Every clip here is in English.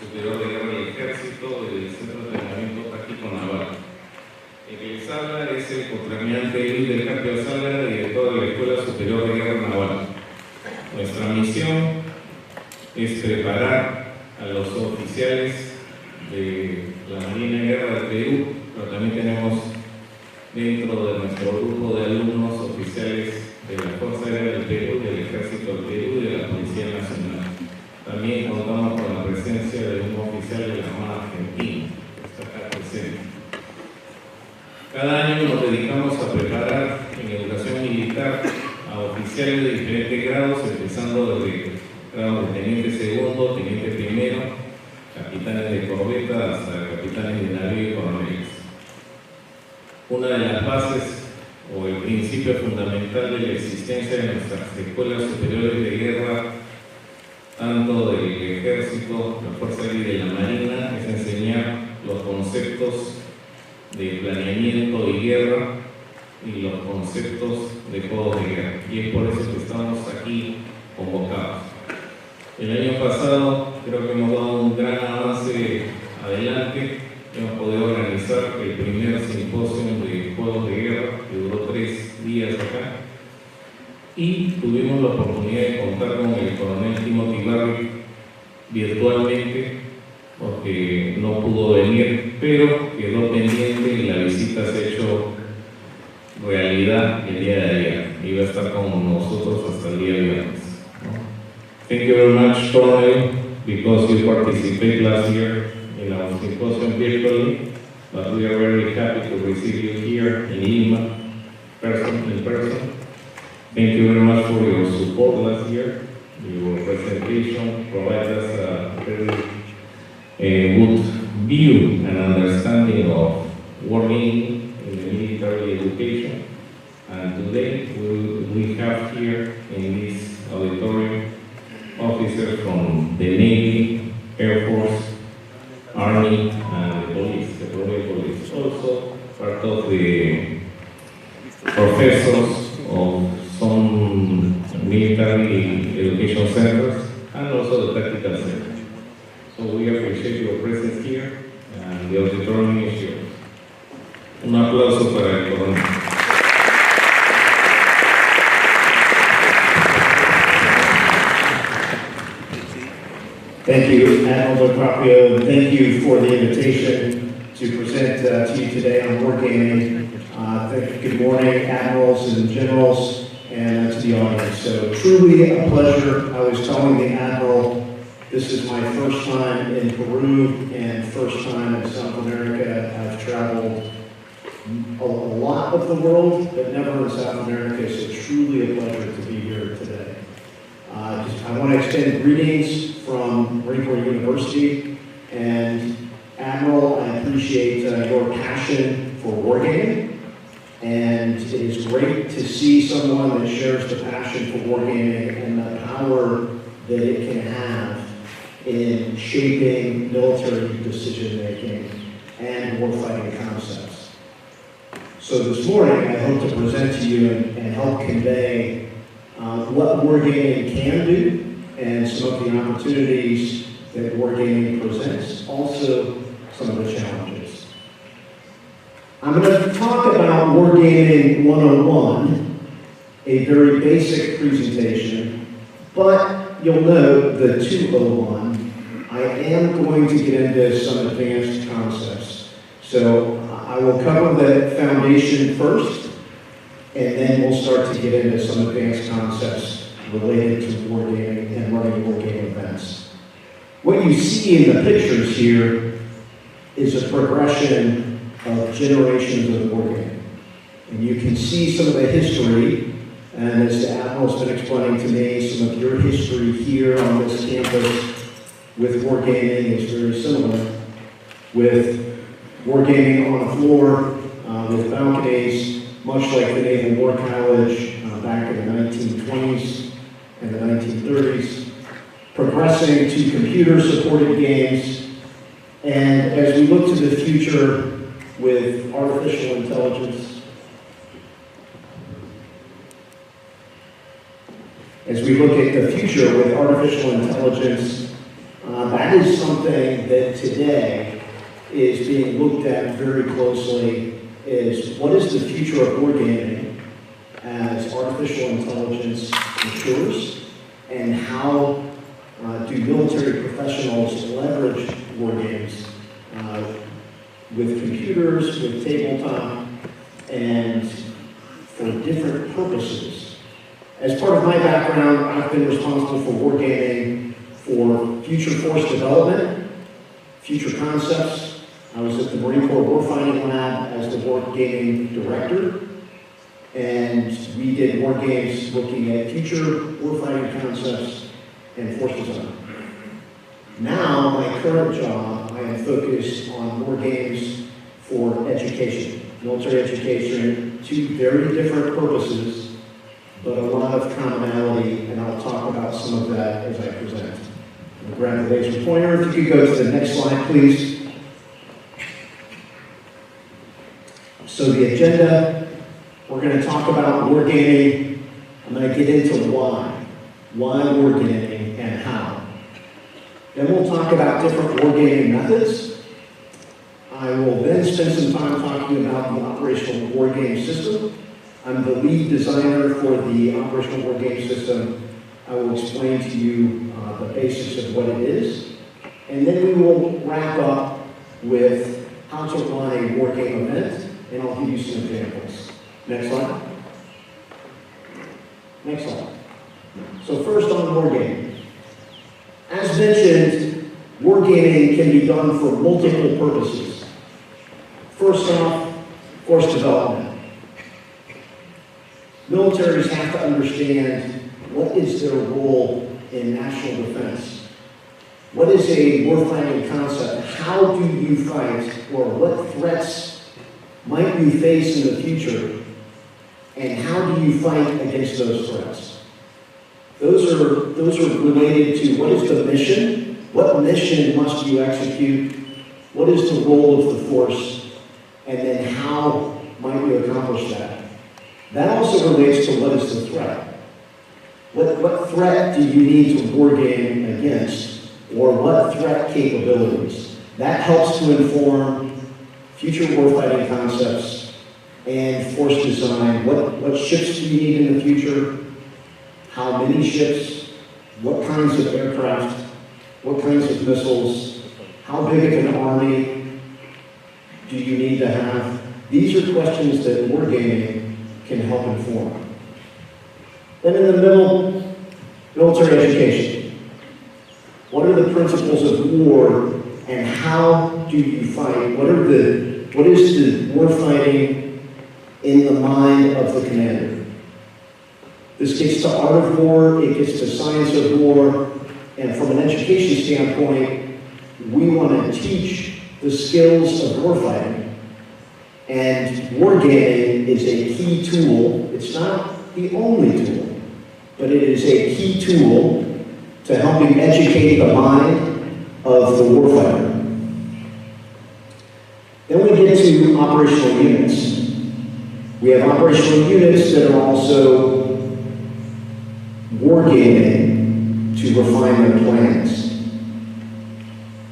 Superior de Guerra del Ejército del Centro de Entrenamiento Táctico Naval. El que les habla es el contraalmirante del Carpio Sala, director de la Escuela Superior de Guerra Naval. Nuestra misión es preparar a los oficiales de la Marina y Guerra del Perú, pero también tenemos dentro de nuestro grupo de alumnos oficiales de la Fuerza Aérea del Perú, del Ejército del Perú y de la Policía Nacional. También contamos con la presencia de un oficial de la Armada Argentina, que está acá presente. Cada año nos dedicamos a preparar en educación militar a oficiales de diferentes grados, empezando desde grados de teniente segundo, teniente primero, capitanes de corbeta hasta capitanes de navío y coroneles. Una de las bases o el principio fundamental de la existencia de nuestras escuelas superiores de guerra, tanto del Ejército, la Fuerza Aérea y de la Marina, es enseñar los conceptos de planeamiento y guerra y los conceptos de juegos de guerra. Y es por eso que estamos aquí convocados. El año pasado creo que hemos dado un gran avance adelante. Hemos podido organizar el primer simposio de juegos de guerra, que duró 3 días acá. Y tuvimos la oportunidad de contar con el coronel Barrick virtualmente, porque no pudo venir, pero quedó pendiente y la visita se ha hecho realidad el día de ayer. Iba a estar con nosotros hasta el día viernes. Thank you very much, Coronel, because you participated last year in our symposium virtually, but we are very happy to receive you here in Lima, in person. Thank you very much for your support last year. Your presentation provided us a very good view and understanding of wargaming in the military education. And today we have here in this auditorium officers from the Navy, Air Force, Army, and the police, the Coronel Police. Also part of the professors of some military education centers and also the tactical center. So we appreciate your presence here and the auditorium is yours. Un aplauso para el coronel. Thank you, Admiral DiCaprio, and thank you for the invitation to present to you today on wargaming. Good morning, admirals and generals, and to the audience. So truly a pleasure. I was telling the Admiral, this is my first time in Peru and first time in South America. I've traveled a lot of the world, but never in South America, so truly a pleasure to be here today. I want to extend greetings from Marine Corps University, and Admiral, I appreciate your passion for wargaming, and it is great to see someone that shares the passion for wargaming and the power that it can have in shaping military decision-making and warfighting concepts. So this morning, I hope to present to you and help convey what wargaming can do and some of the opportunities that wargaming presents, also some of the challenges. I'm going to talk about Wargaming 101, a very basic presentation, but you'll note the 201, I am going to get into some advanced concepts. So I will cover the foundation first, and then we'll start to get into some advanced concepts related to wargaming and running wargaming events. What you see in the pictures here is a progression of generations of wargaming. And you can see some of the history, and as the Admiral's been explaining to me, some of your history here on this campus with wargaming is very similar, with wargaming on the floor, with balconies, much like the Naval War College back in the 1920s and the 1930s, progressing to computer-supported games, and as we look to the future with artificial intelligence, as we look at the future with artificial intelligence, That is something that today is being looked at very closely, is what is the future of wargaming as artificial intelligence matures, and how do military professionals leverage wargames with computers, with tabletop, and for different purposes. As part of my background, I've been responsible for wargaming for future force development, future concepts. I was at the Marine Corps Warfighting Lab as the wargaming director, and we did wargames looking at future warfighting concepts and force design. Now, my current job, I am focused on wargames for education, military education, two very different purposes, but a lot of commonality, and I'll talk about some of that as I present. I'll grab the laser pointer. If you could go to the next slide, please. So the agenda, we're going to talk about wargaming. I'm going to get into why wargaming and how. Then we'll talk about different wargaming methods. I will then spend some time talking about the operational wargame system. I'm the lead designer for the operational wargame system. I will explain to you the basics of what it is. And then we will wrap up with how to run a wargame event, and I'll give you some examples. Next slide. Next slide. So first on wargaming. As mentioned, wargaming can be done for multiple purposes. First off, force development. Militaries have to understand what is their role in national defense. What is a warfighting concept? How do you fight, or what threats might you face in the future, and how do you fight against those threats? Those are related to what is the mission, what mission must you execute, what is the role of the force, and then how might you accomplish that. That also relates to what is the threat. What threat do you need to wargame against, or what threat capabilities? That helps to inform future warfighting concepts and force design. What ships do you need in the future? How many ships? What kinds of aircraft? What kinds of missiles? How big of an army do you need to have? These are questions that wargaming can help inform. Then in the middle, military education. What are the principles of war, and how do you fight? What is the war fighting in the mind of the commander? This gets to art of war, it gets to science of war, and from an education standpoint, we want to teach the skills of warfighting. And wargaming is a key tool. It's not the only tool, but it is a key tool to helping educate the mind of the warfighter. Then we get to operational units. We have operational units that are also wargaming to refine their plans.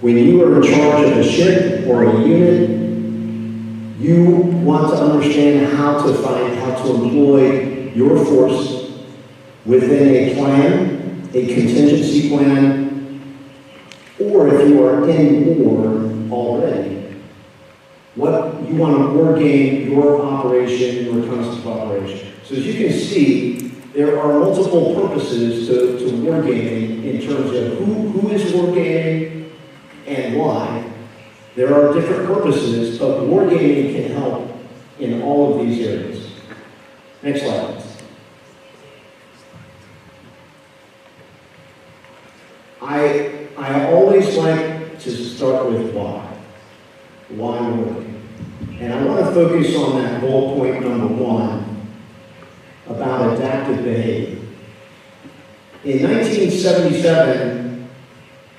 When you are in charge of a ship or a unit, you want to understand how to find, how to employ your force within a plan, a contingency plan, or if you are in war already, what you want to wargame your operation, your concept of operation. So as you can see, there are multiple purposes to wargaming in terms of who is wargaming and why. There are different purposes, but wargaming can help in all of these areas. Next slide. I always like to start with why. Why wargaming? And I want to focus on that bullet point number 1 about adaptive behavior. In 1977,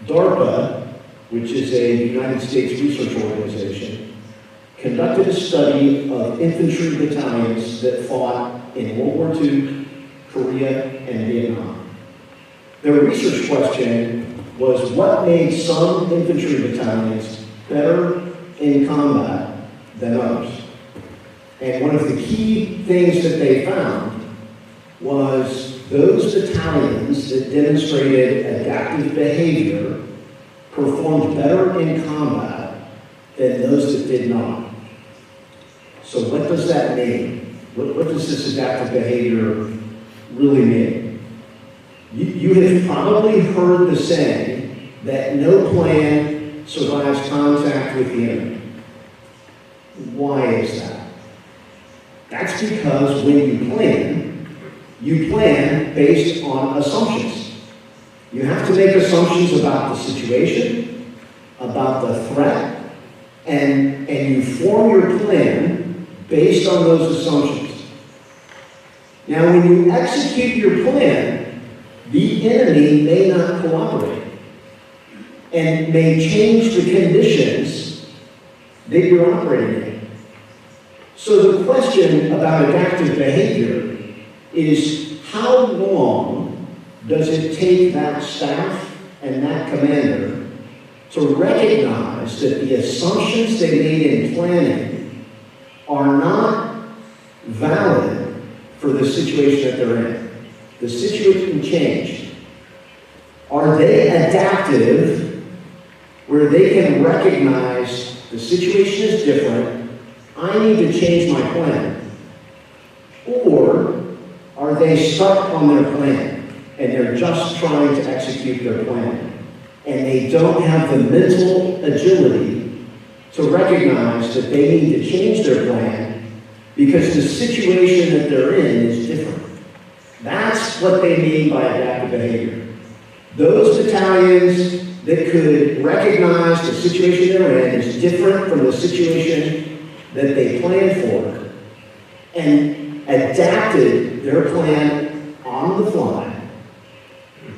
DARPA, which is a United States research organization, conducted a study of infantry battalions that fought in World War II, Korea, and Vietnam. Their research question was what made some infantry battalions better in combat than others. And one of the key things that they found was those battalions that demonstrated adaptive behavior performed better in combat than those that did not. So what does that mean? What does this adaptive behavior really mean? You have probably heard the saying that no plan survives contact with the enemy. Why is that? That's because when you plan based on assumptions. You have to make assumptions about the situation, about the threat, and you form your plan based on those assumptions. Now, when you execute your plan, the enemy may not cooperate and may change the conditions that you're operating in. So the question about adaptive behavior is, how long does it take that staff and that commander to recognize that the assumptions they made in planning are not valid for the situation that they're in? The situation changed. Are they adaptive where they can recognize the situation is different, I need to change my plan? Or are they stuck on their plan and they're just trying to execute their plan and they don't have the mental agility to recognize that they need to change their plan because the situation that they're in is different? That's what they mean by adaptive behavior. Those battalions that could recognize the situation they're in is different from the situation that they planned for and adapted their plan on the fly,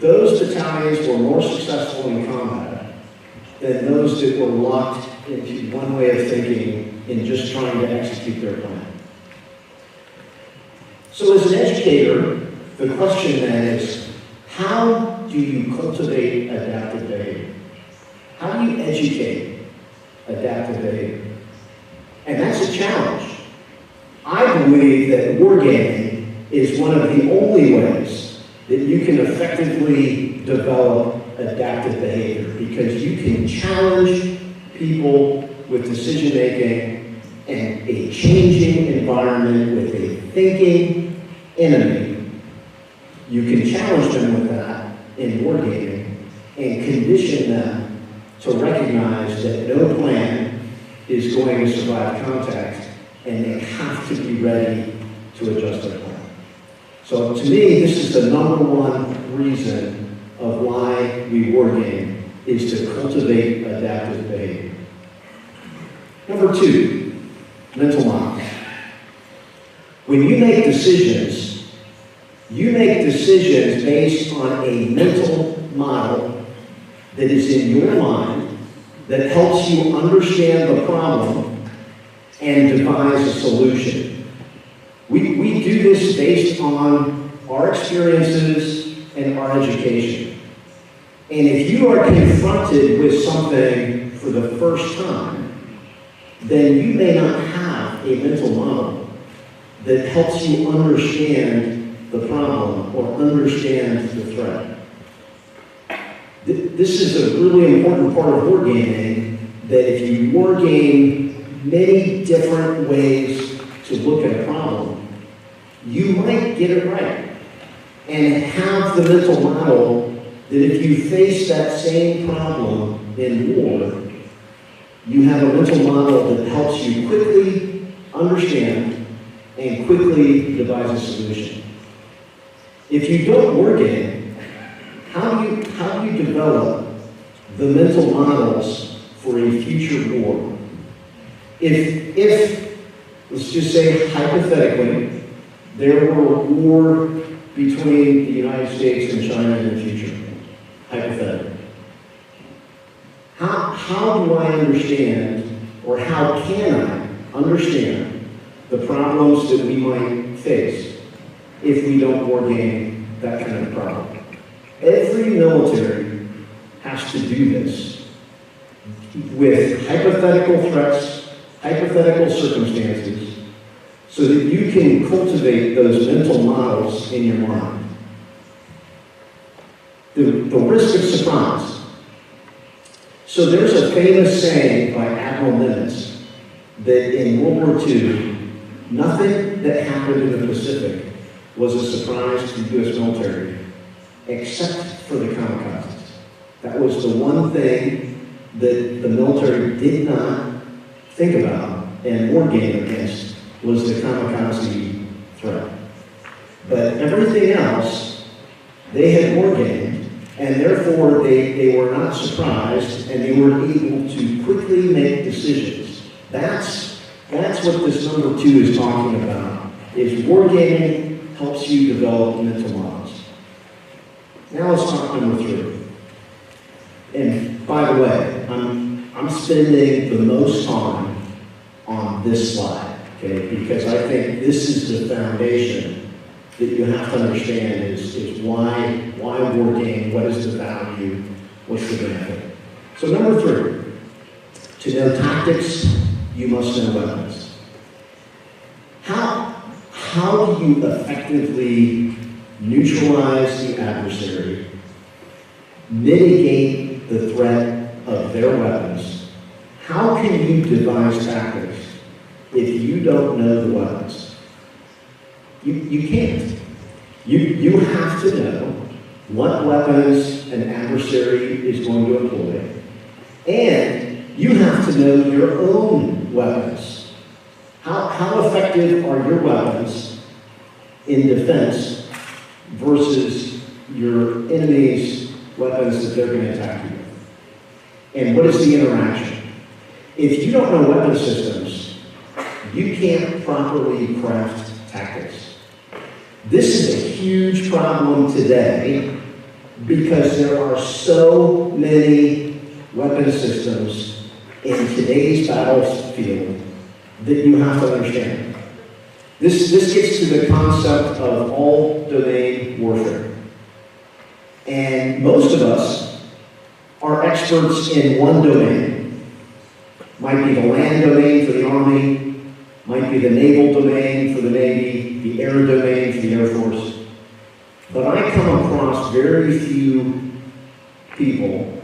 those battalions were more successful in combat than those that were locked into one way of thinking in just trying to execute their plan. So as an educator, the question then is, how do you cultivate adaptive behavior? How do you educate adaptive behavior? And that's a challenge. I believe that wargaming is one of the only ways that you can effectively develop adaptive behavior, because you can challenge people with decision making and a changing environment with a thinking enemy. You can challenge them with that in wargaming and condition them to recognize that no plan is going to survive contact and they have to be ready to adjust their plan. So to me, this is the number one reason of why we wargame, is to cultivate adaptive behavior. Number two, mental models. When you make decisions based on a mental model that is in your mind, that helps you understand the problem and devise a solution. We do this based on our experiences and our education. And if you are confronted with something for the first time, then you may not have a mental model that helps you understand the problem or understand the threat. This is a really important part of wargaming, that if you wargame many different ways to look at a problem, you might get it right and have the mental model that if you face that same problem in war, you have a mental model that helps you quickly understand and quickly devise a solution. If you don't wargame, how do you develop the mental models for a future war? If let's just say hypothetically, there were a war between the United States and China in the future, hypothetically. How do I understand, or how can I understand the problems that we might face if we don't wargame that kind of problem? Every military has has to do this with hypothetical threats, hypothetical circumstances, so that you can cultivate those mental models in your mind. The risk of surprise. So there's a famous saying by Admiral Nimitz that in World War II, nothing that happened in the Pacific was a surprise to the U.S. military, except for the kamikazes. That was the one thing that the military did not think about and wargame against, was the kamikaze threat. But everything else, they had wargamed, and therefore they were not surprised, and they were able to quickly make decisions. That's what this number 2 is talking about, is wargaming helps you develop mental models. Now let's talk number 3. And by the way, I'm spending the most time on this slide, okay? Because I think this is the foundation that you have to understand is why wargame, what is the value, what's the benefit. So number 3, to know tactics, you must know weapons. How do you effectively neutralize the adversary, mitigate the threat of their weapons? How can you devise tactics if you don't know the weapons? You can't. You have to know what weapons an adversary is going to employ, and you have to know your own weapons. How effective are your weapons in defense versus your enemy's weapons that they're going to attack you with? And what is the interaction? If you don't know weapon systems, you can't properly craft tactics. This is a huge problem today because there are so many weapon systems in today's battlefield that you have to understand. This gets to the concept of all domain warfare. And most of us are experts in one domain. Might be the land domain for the Army, might be the naval domain for the Navy, the air domain for the Air Force. But I come across very few people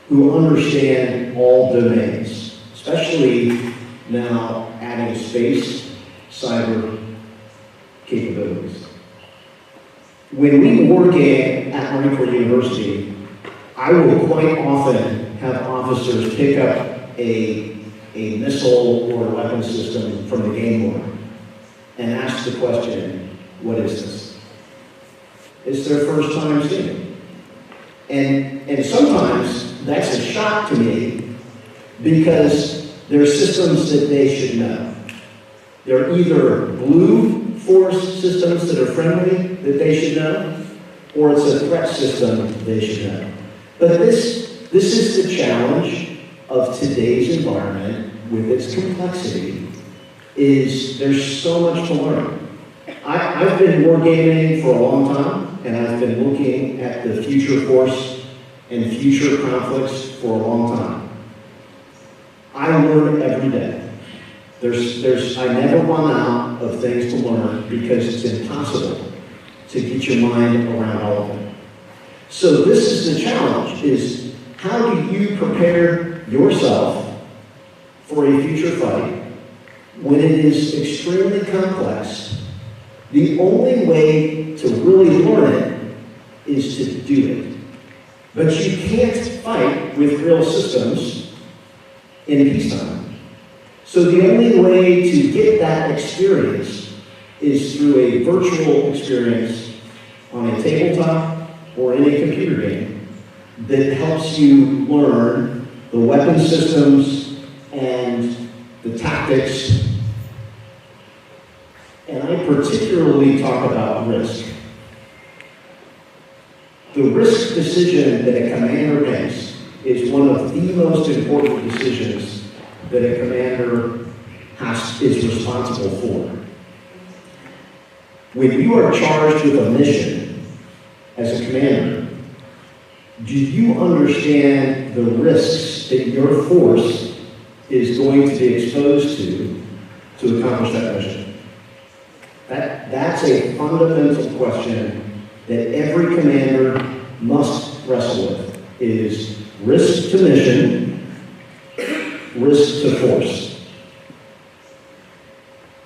who understand all domains, especially now adding space, cyber capabilities. When we wargame at Marine Corps University, I will quite often have officers pick up a missile or a weapon system from the game board and ask the question, what is this? It's their first time seeing it. And sometimes that's a shock to me because they're systems that they should know. They're either blue force systems that are friendly that they should know, or it's a threat system they should know. But this is the challenge of today's environment with its complexity, is there's so much to learn. I've been wargaming for a long time, and I've been looking at the future force and future conflicts for a long time. I learn every day. I never run out of things to learn because it's impossible to get your mind around all of it. So this is the challenge, is how do you prepare yourself for a future fight when it is extremely complex? The only way to really learn it is to do it. But you can't fight with real systems in peacetime. So the only way to get that experience is through a virtual experience on a tabletop or in a computer game that helps you learn the weapon systems and the tactics. And I particularly talk about risk. The risk decision that a commander makes is one of the most important decisions that a commander is responsible for. When you are charged with a mission as a commander, do you understand the risks that your force is going to be exposed to accomplish that mission? That's a fundamental question that every commander must wrestle with, is risk to mission, risk to force.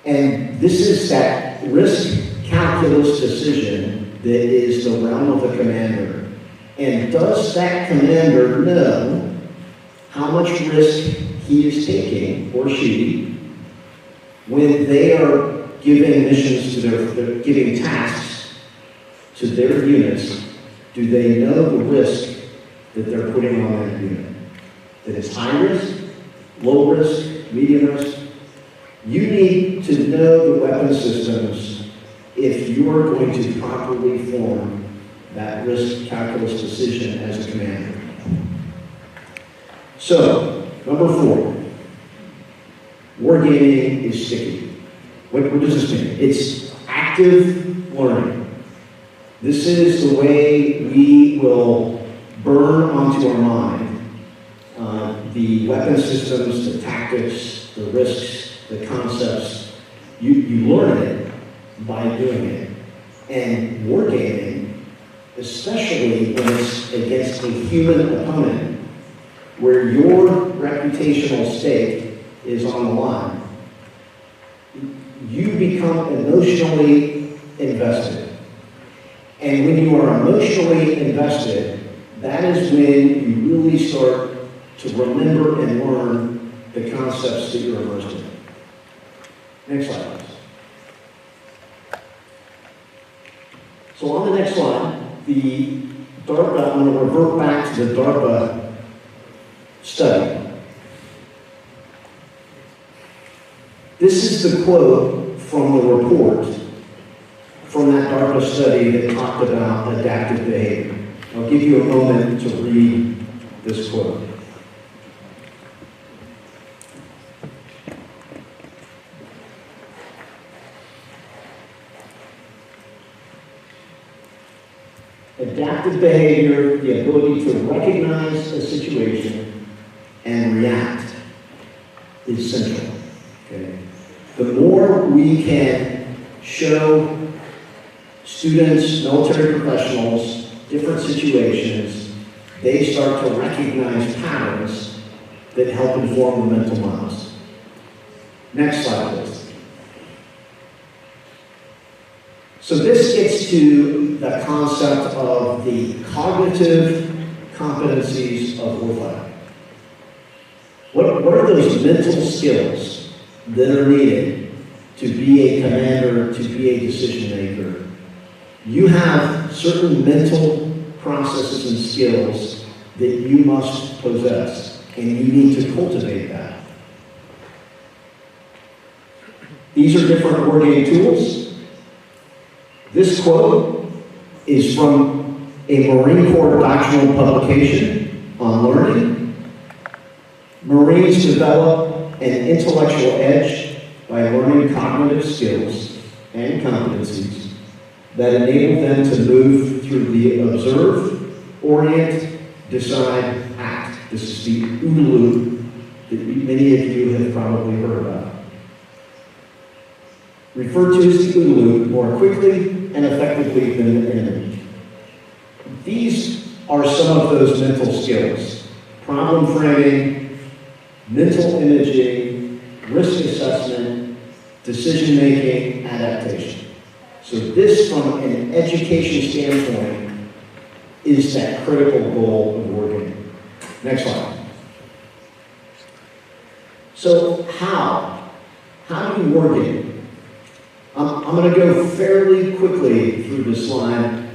And this is that risk calculus decision that is the realm of the commander. And does that commander know how much risk he is taking, or she, when they are giving missions to they're giving tasks to their units? Do they know the risk that they're putting on that unit? That it's high risk, low risk, medium risk? You need to know the weapon systems if you are going to properly form that risk calculus decision as a commander. So, number 4, wargaming is sticky. What does this mean? It's active learning. This is the way we will burn onto our mind the weapon systems, the tactics, the risks, the concepts. You learn it by doing it. And wargaming, especially when it's against a human opponent, where your reputational stake is on the line, you become emotionally invested. And when you are emotionally invested, that is when you really start to remember and learn the concepts that you're immersed in. Next slide, please. So on the next slide, the DARPA, I'm going to revert back to the DARPA study. This is the quote from the report from that DARPA study that talked about adaptive behavior. I'll give you a moment to read this quote. Adaptive behavior, the ability to recognize a situation and react, is central. Okay? The more we can show students, military professionals, different situations, they start to recognize patterns that help inform the mental models. Next slide, please. So this gets to the concept of the cognitive competencies of warfighting. What are those mental skills that are needed to be a commander, to be a decision maker? You have certain mental processes and skills that you must possess, and you need to cultivate that. These are different wargaming tools. This quote is from a Marine Corps doctrinal publication on learning. Marines develop an intellectual edge by learning cognitive skills and competencies that enable them to move through the observe, orient, decide, act. This is the OODA loop that many of you have probably heard about. Referred to as the OODA loop more quickly and effectively than the enemy. These are some of those mental skills: problem framing, mental imaging, risk assessment, decision making, adaptation. So this, from an education standpoint, is that critical goal of wargaming. Next slide. So how do you wargame? I'm going to go fairly quickly through this slide.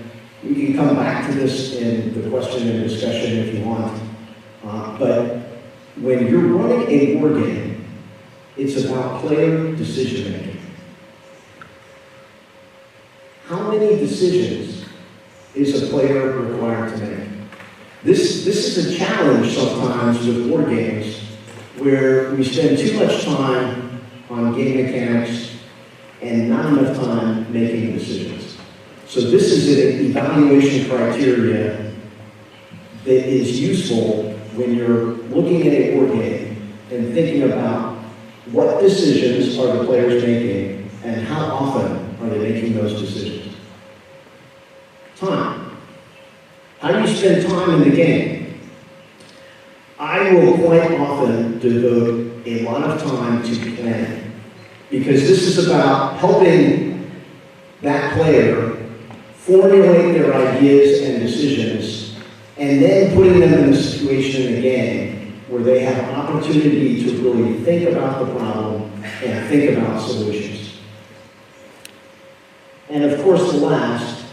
We can come back to this in the question and discussion if you want. But when you're running a war game, it's about player decision making. How many decisions is a player required to make? This is a challenge sometimes with war games, where we spend too much time on game mechanics and not enough time making decisions. So this is an evaluation criteria that is useful when you're looking at a war game and thinking about what decisions are the players making and how often are they making those decisions. Time. How do you spend time in the game? I will quite often devote a lot of time to planning, because this is about helping that player formulate their ideas and decisions, and then putting them in a situation in the game where they have an opportunity to really think about the problem and think about solutions. And of course, the last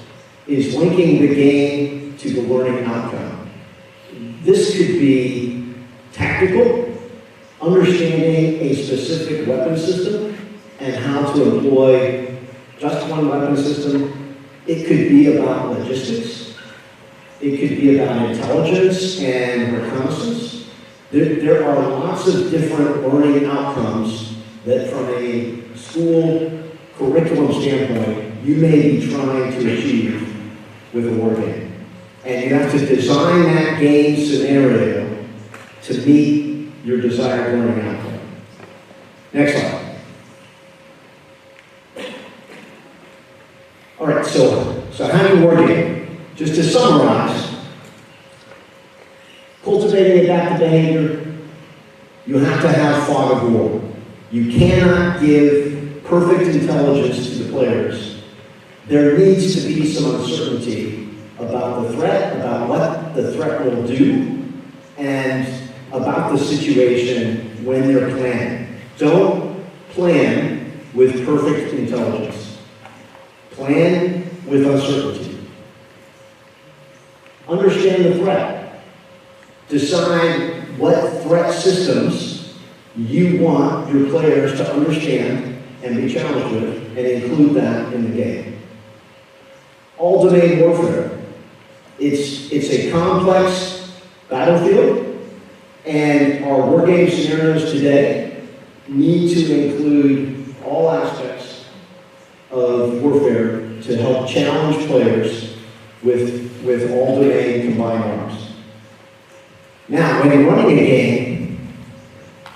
is linking the game to the learning outcome. This could be tactical, understanding a specific weapon system and how to employ just one weapon system. It could be about logistics. It could be about intelligence and reconnaissance. There are lots of different learning outcomes that from a school curriculum standpoint, you may be trying to achieve with a war game. And you have to design that game scenario to meet your desired learning outcome. Next slide. All right, so how do you war game? Just to summarize, cultivating adaptive behavior, you have to have fog of war. You cannot give perfect intelligence to the players. There needs to be some uncertainty about the threat, about what the threat will do, and about the situation when they're planning. Don't plan with perfect intelligence. Plan with uncertainty. Understand the threat. Decide what threat systems you want your players to understand and be challenged with, and include that in the game. All domain warfare. It's a complex battlefield, and our war game scenarios today need to include all aspects of warfare to help challenge players with all domain combined arms. Now, when you're running a game,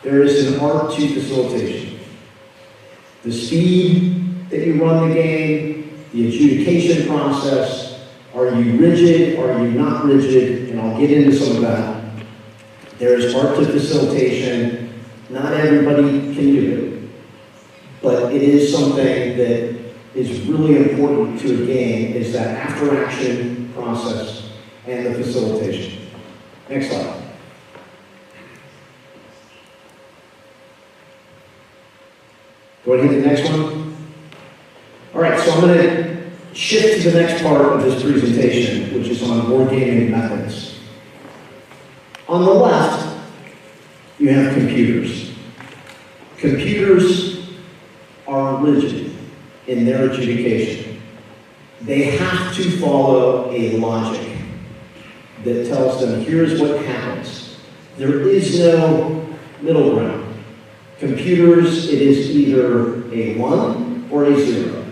there is an art to facilitation. The speed that you run the game, the adjudication process. Are you rigid? Are you not rigid? And I'll get into some of that. There is art to facilitation. Not everybody can do it, but it is something that is really important to a game, is that after-action process and the facilitation. Next slide. Go ahead and hit the next one. All right, so I'm going to shift to the next part of this presentation, which is on wargaming methods. On the left, you have computers. Computers are rigid in their adjudication. They have to follow a logic that tells them, here's what happens. There is no middle ground. Computers, it is either a 1 or a 0.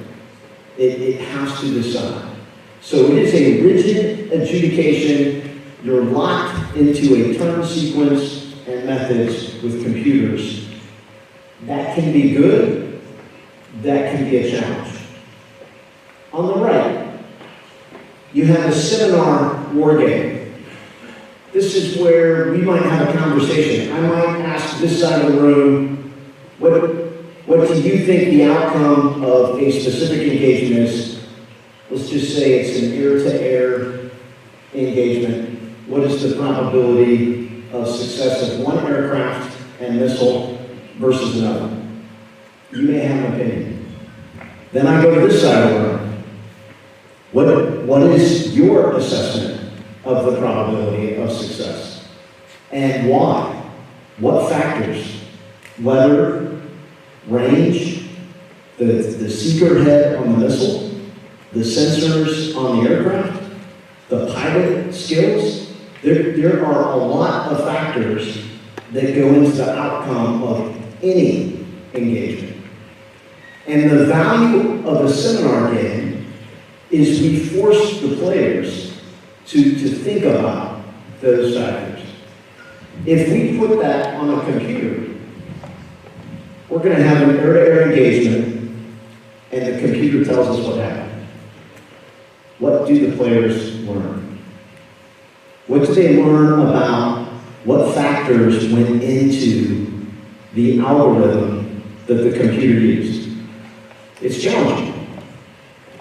It has to decide. So it is a rigid adjudication. You're locked into a turn sequence and methods with computers. That can be good. That can be a challenge. On the right, you have a seminar war game. This is where we might have a conversation. I might ask this side of the room, what do you think the outcome of a specific engagement is? Let's just say it's an air-to-air engagement. What is the probability of success of one aircraft and missile versus another? You may have an opinion. Then I go to this side of the room. What is your assessment of the probability of success? And why? What factors? Weather, range, the seeker head on the missile, the sensors on the aircraft, the pilot skills. There are a lot of factors that go into the outcome of any engagement. And the value of a seminar game is we force the players to think about those factors. If we put that on a computer, we're going to have an air-to-air engagement, and the computer tells us what happened. What do the players learn? What do they learn about what factors went into the algorithm that the computer used? It's challenging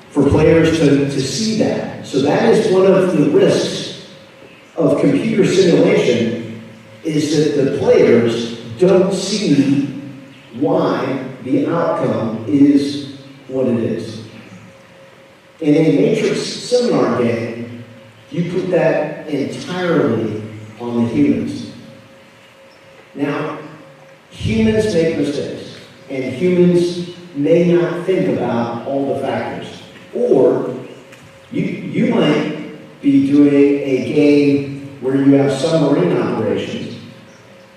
for players to see that. So that is one of the risks of computer simulation, is that the players don't see why the outcome is what it is. In a matrix seminar game, you put that entirely on the humans. Now, humans make mistakes, and humans may not think about all the factors. Or you might be doing a game where you have submarine operations,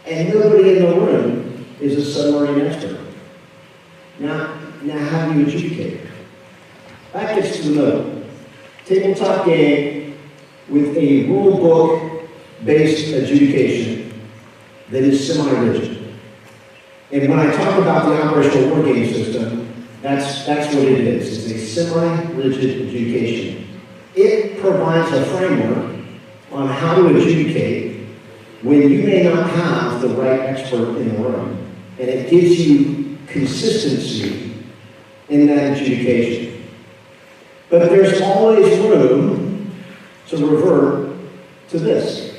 and nobody in the room is a submarine expert. Now how do you adjudicate? That gets to the tabletop game with a rule book-based adjudication that is semi-rigid. And when I talk about the operational wargame system, that's what it is. It's a semi-rigid adjudication. It provides a framework on how to adjudicate when you may not have the right expert in the room. And it gives you consistency in that adjudication. But there's always room to revert to this.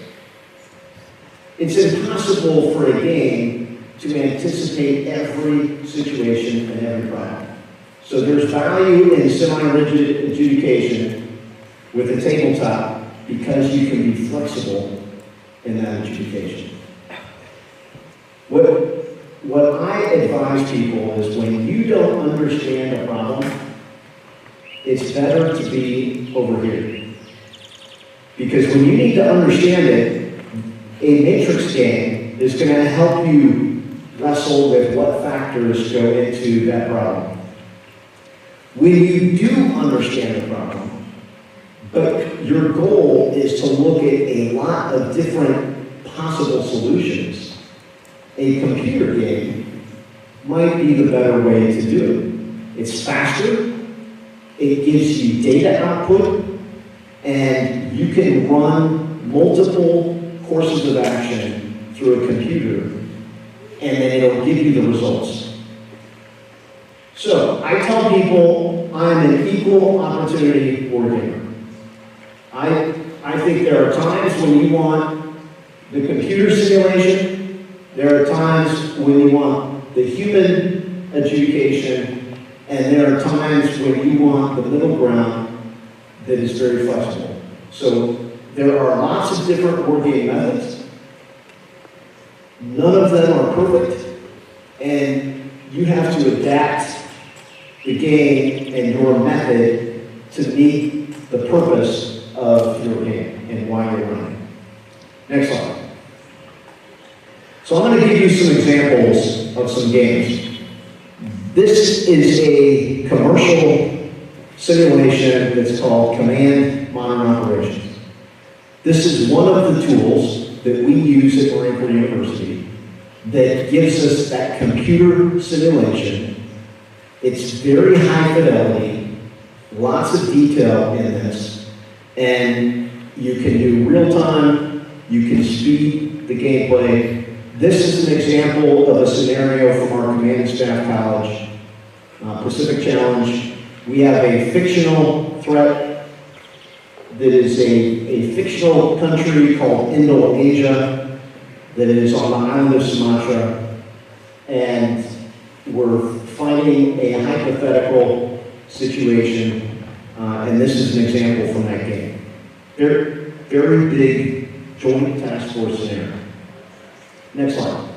It's impossible for a game to anticipate every situation and every problem. So there's value in semi-rigid adjudication with a tabletop because you can be flexible in that adjudication. What I advise people is when you don't understand a problem, it's better to be over here. Because when you need to understand it, a matrix game is going to help you wrestle with what factors go into that problem. When you do understand the problem, but your goal is to look at a lot of different possible solutions, a computer game might be the better way to do it. It's faster, it gives you data output, and you can run multiple courses of action through a computer, and then it'll give you the results. So, I tell people I'm an equal opportunity wargamer. I think there are times when you want the computer simulation, there are times when you want the human adjudication, and there are times when you want the middle ground that is very flexible. So, there are lots of different wargame methods. None of them are perfect, and you have to adapt the game and your method to meet the purpose of your game and why you're running. Next slide. So I'm going to give you some examples of some games. This is a commercial simulation that's called Command Modern Operations. This is one of the tools that we use at Marine Corps University that gives us that computer simulation. It's very high fidelity, lots of detail in this, and you can do real time, you can speed the gameplay. This is an example of a scenario from our Command and Staff College, Pacific Challenge. We have a fictional threat that is a fictional country called Indonesia that is on the island of Sumatra, and we're fighting a hypothetical situation, and this is an example from that game. Very big joint task force scenario. Next slide.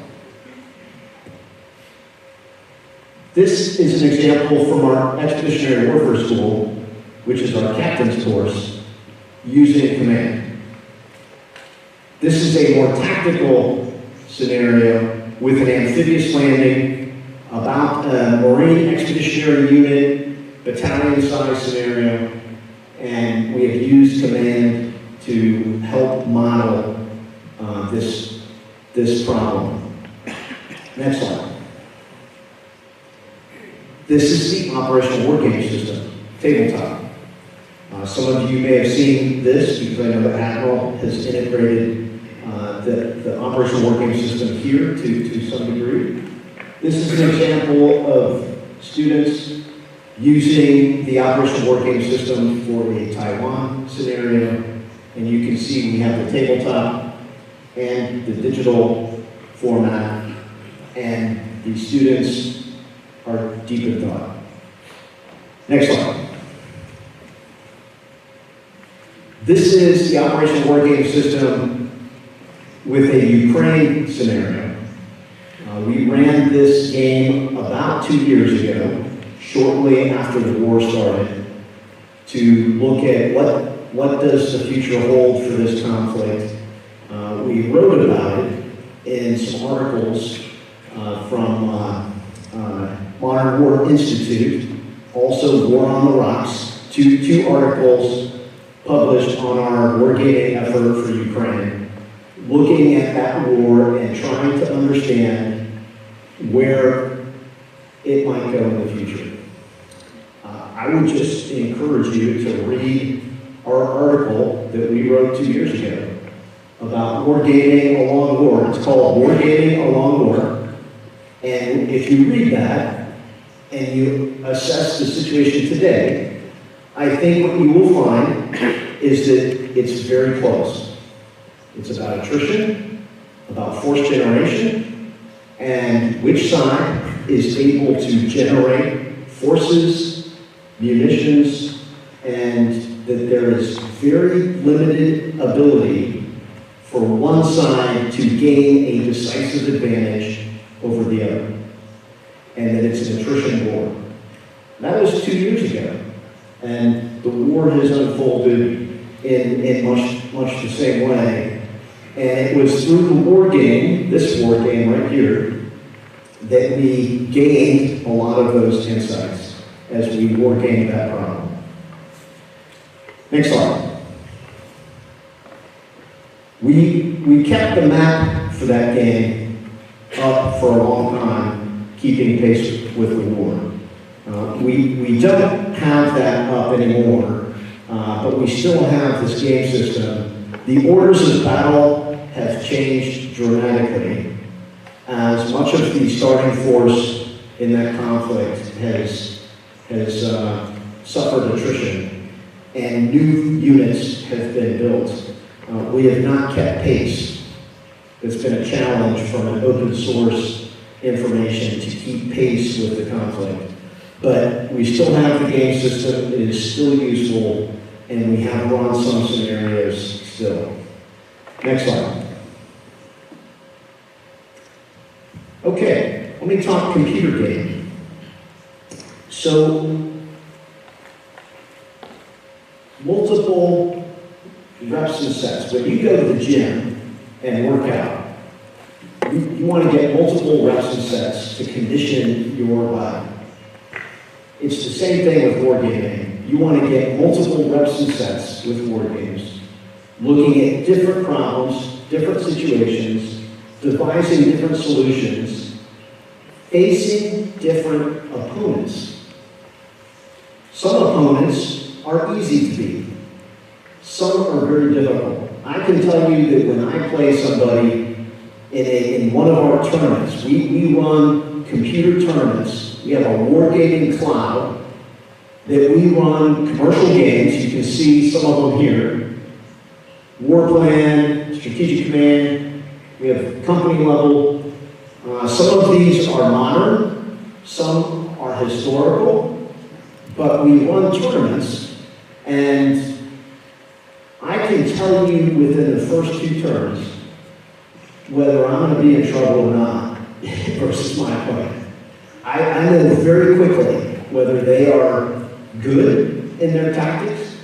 This is an example from our Expeditionary Warfare School, which is our captain's course, using command. This is a more tactical scenario with an amphibious landing, about a Marine Expeditionary Unit, battalion size scenario, and we have used command to help model this problem. Next slide. This is the operational wargame system, tabletop. Some of you may have seen this because I know the Admiral has integrated the operational wargame system here to some degree. This is an example of students using the operational wargame system for a Taiwan scenario, and you can see we have the tabletop and the digital format, and the students are deep in thought. Next slide. This is the operational wargame system with a Ukraine scenario. We ran this game about 2 years ago, shortly after the war started, to look at what does the future hold for this conflict. We wrote about it in some articles from Modern War Institute, also War on the Rocks, two articles published on our wargaming effort for Ukraine, looking at that war and trying to understand where it might go in the future. I would just encourage you to read our article that we wrote 2 years ago about wargaming along war. It's called Wargaming Along War. And if you read that and you assess the situation today, I think what you will find is that it's very close. It's about attrition, about force generation, and which side is able to generate forces, munitions, and that there is very limited ability for one side to gain a decisive advantage over the other, and that it's an attrition war. That was 2 years ago, and the war has unfolded in much the same way. And it was through the war game, this war game right here, that we gained a lot of those insights as we war gamed that problem. Next slide. We kept the map for that game up for a long time, keeping pace with the war. We don't have that up anymore, but we still have this game system. The orders of battle have changed dramatically, as much of the starting force in that conflict has suffered attrition, and new units have been built. We have not kept pace. It's been a challenge from an open source information to keep pace with the conflict. But we still have the game system, it is still useful, and we have run some scenarios still. Next slide. Okay, let me talk computer game. So, multiple reps and sets. When you go to the gym and work out, you want to get multiple reps and sets to condition your body. It's the same thing with wargaming. You want to get multiple reps and sets with wargames, looking at different problems, different situations, devising different solutions, facing different opponents. Some opponents are easy to beat. Some are very difficult. I can tell you that when I play somebody in one of our tournaments, we run computer tournaments. We have a wargaming cloud that we run commercial games. You can see some of them here. War plan, strategic command. We have company level. Some of these are modern. Some are historical. But we run tournaments, and I can tell you within the first 2 turns whether I'm going to be in trouble or not versus my opponent. I know very quickly whether they are good in their tactics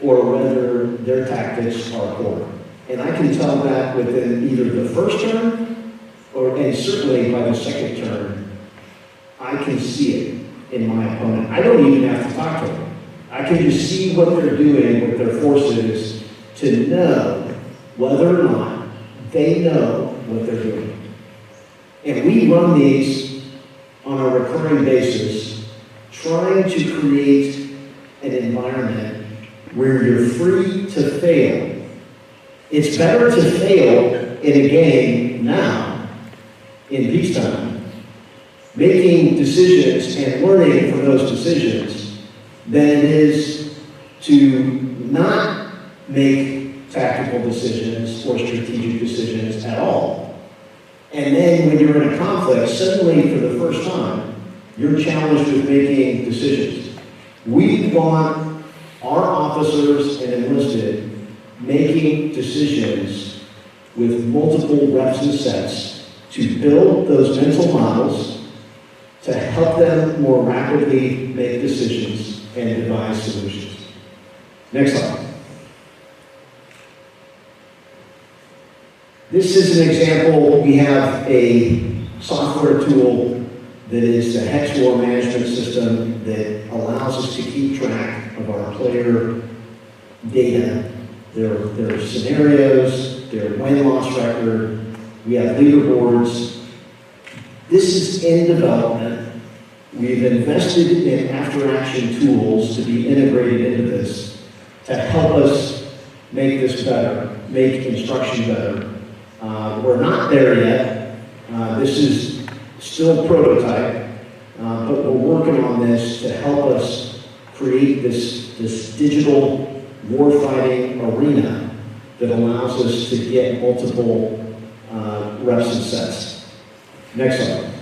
or whether their tactics are poor. And I can tell that within either the first turn and certainly by the second turn. I can see it in my opponent. I don't even have to talk to them. I can just see what they're doing, what their force is, to know whether or not they know what they're doing. And we run these on a recurring basis, trying to create an environment where you're free to fail. It's better to fail in a game now, in peacetime, making decisions and learning from those decisions, than it is to not make tactical decisions or strategic decisions at all. And then when you're in a conflict, suddenly for the first time, you're challenged with making decisions. We want our officers and enlisted making decisions with multiple reps and sets to build those mental models to help them more rapidly make decisions and devise solutions. Next slide. This is an example. We have a software tool that is the hex war management system that allows us to keep track of our player data, their scenarios, their win-loss record. We have leaderboards. This is in development. We've invested in after-action tools to be integrated into this to help us make this better, make instruction better. We're not there yet. This is still prototype, but we're working on this to help us create this digital warfighting arena that allows us to get multiple reps and sets. Next slide.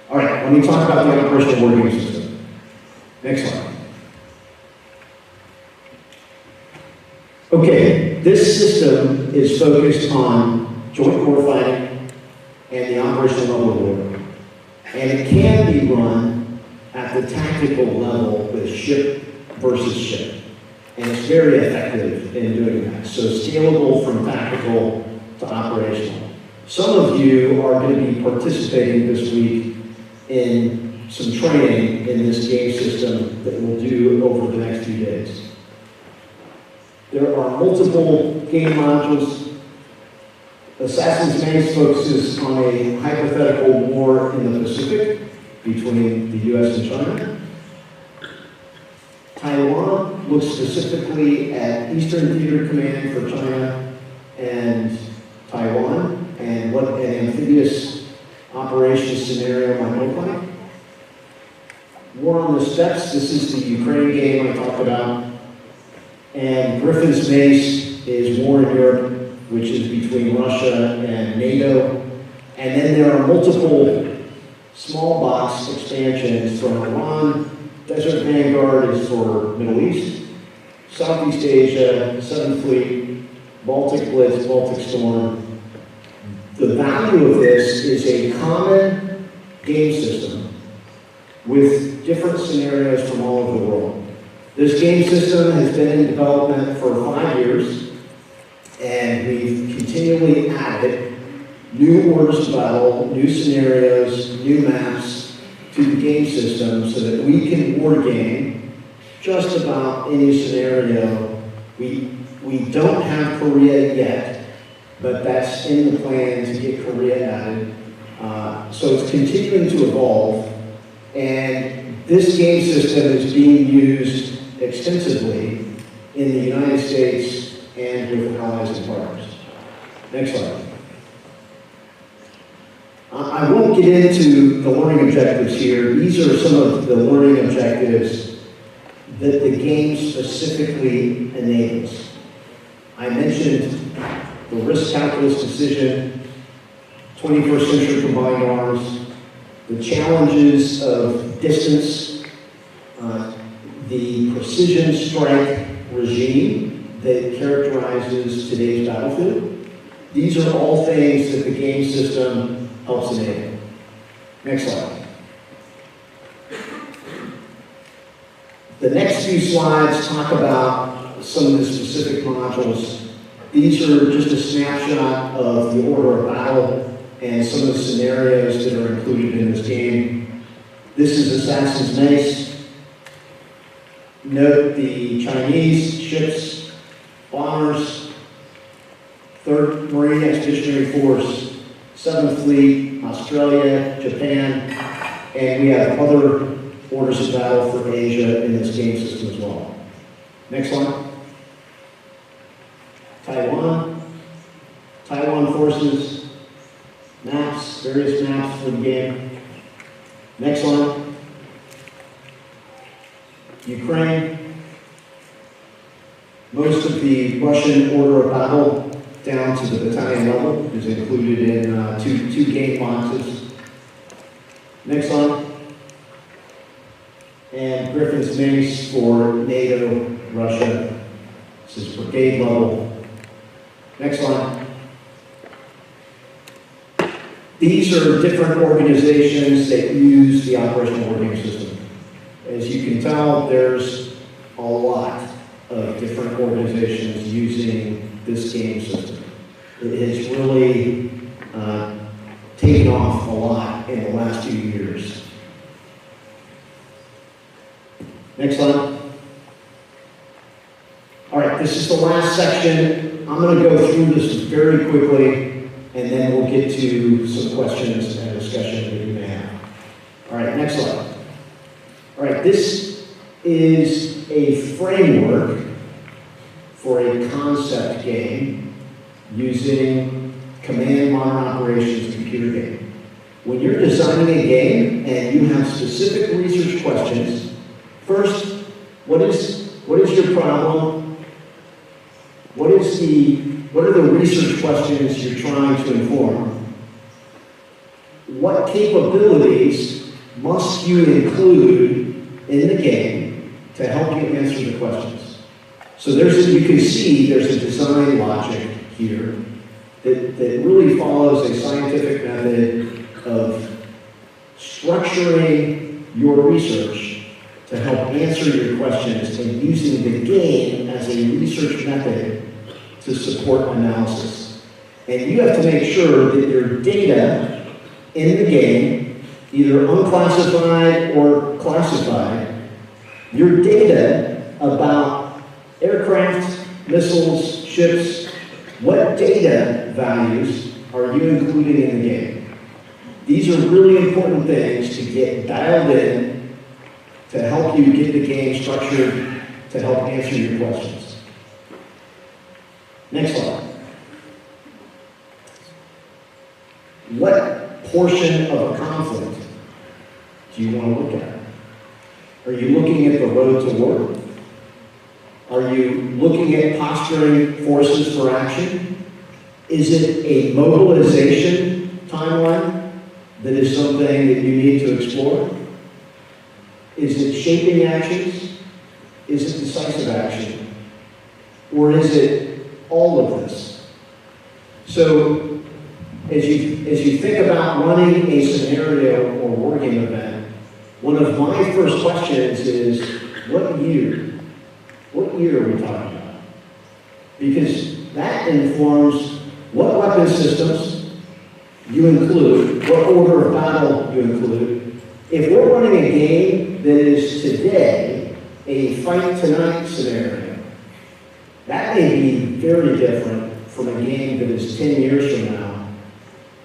All right, let me talk about the operational wargame system. Next slide. Okay, this system is focused on joint warfighting and the operational level of war. And it can be run at the tactical level with ship versus ship. And it's very effective in doing that. So scalable from tactical to operational. Some of you are going to be participating this week in some training in this game system that we'll do over the next few days. There are multiple game modules. Assassin's Maze focuses on a hypothetical war in the Pacific between the US and China. Taiwan looks specifically at Eastern Theater Command for China and Taiwan and what an amphibious operations scenario might look like. War on the Steppes, this is the Ukraine game I talked about. And Griffin's Mace is war in Europe, which is between Russia and NATO. And then there are multiple small box expansions from Iran. Desert Vanguard is for Middle East, Southeast Asia, 7th Fleet, Baltic Blitz, Baltic Storm. The value of this is a common game system with different scenarios from all over the world. This game system has been in development for 5 years, and we've continually added new orders of battle, new scenarios, new maps to the game system so that we can war game just about any scenario. We don't have Korea yet, but that's in the plan to get Korea added. So it's continuing to evolve, and this game system is being used extensively in the United States and with allies and partners. Next slide. I won't get into the learning objectives here. These are some of the learning objectives that the game specifically enables. I mentioned the risk calculus decision, 21st century combined arms, the challenges of distance, the precision strike regime that characterizes today's battlefield. These are all things that the game system helps enable. Next slide. The next few slides talk about some of the specific modules. These are just a snapshot of the order of battle and some of the scenarios that are included in this game. This is Assassin's Mace. Note the Chinese ships, bombers, 3rd Marine Expeditionary Force, 7th Fleet, Australia, Japan, and we have other orders of battle for Asia in this game system as well. Next one. Taiwan forces, maps, various maps for the game. Next one. Ukraine. Most of the Russian order of battle down to the battalion level is included in two game boxes. Next one. And Griffin's Mace for NATO, Russia. This is brigade level. Next one. These are different organizations that use the operational wargame system. As you can tell, there's a lot of different organizations using this game system. It has really taken off a lot in the last 2 years. Next slide. All right, this is the last section. I'm going to go through this very quickly, and then we'll get to some questions and discussion that you may have. All right, next slide. All right, this is a framework for a concept game using command modern operations computer game. When you're designing a game and you have specific research questions, first, what is your problem? What are the research questions you're trying to inform? What capabilities must you include in the game to help you answer the questions? So you can see there's a design logic here that really follows a scientific method of structuring your research to help answer your questions and using the game as a research method to support analysis. And you have to make sure that your data in the game, either unclassified or classified, your data about aircraft, missiles, ships, what data values are you including in the game? These are really important things to get dialed in to help you get the game structured to help answer your questions. Next slide. What portion of a conflict do you want to look at? Are you looking at the road to war? Are you looking at posturing forces for action? Is it a mobilization timeline that is something that you need to explore? Is it shaping actions? Is it decisive action? Or is it all of this? So, as you think about running a scenario or wargame event, one of my first questions is, what year? What year are we talking about? Because that informs what weapon systems you include, what order of battle you include. If we're running a game that is today a fight tonight scenario, that may be very different from a game that is 10 years from now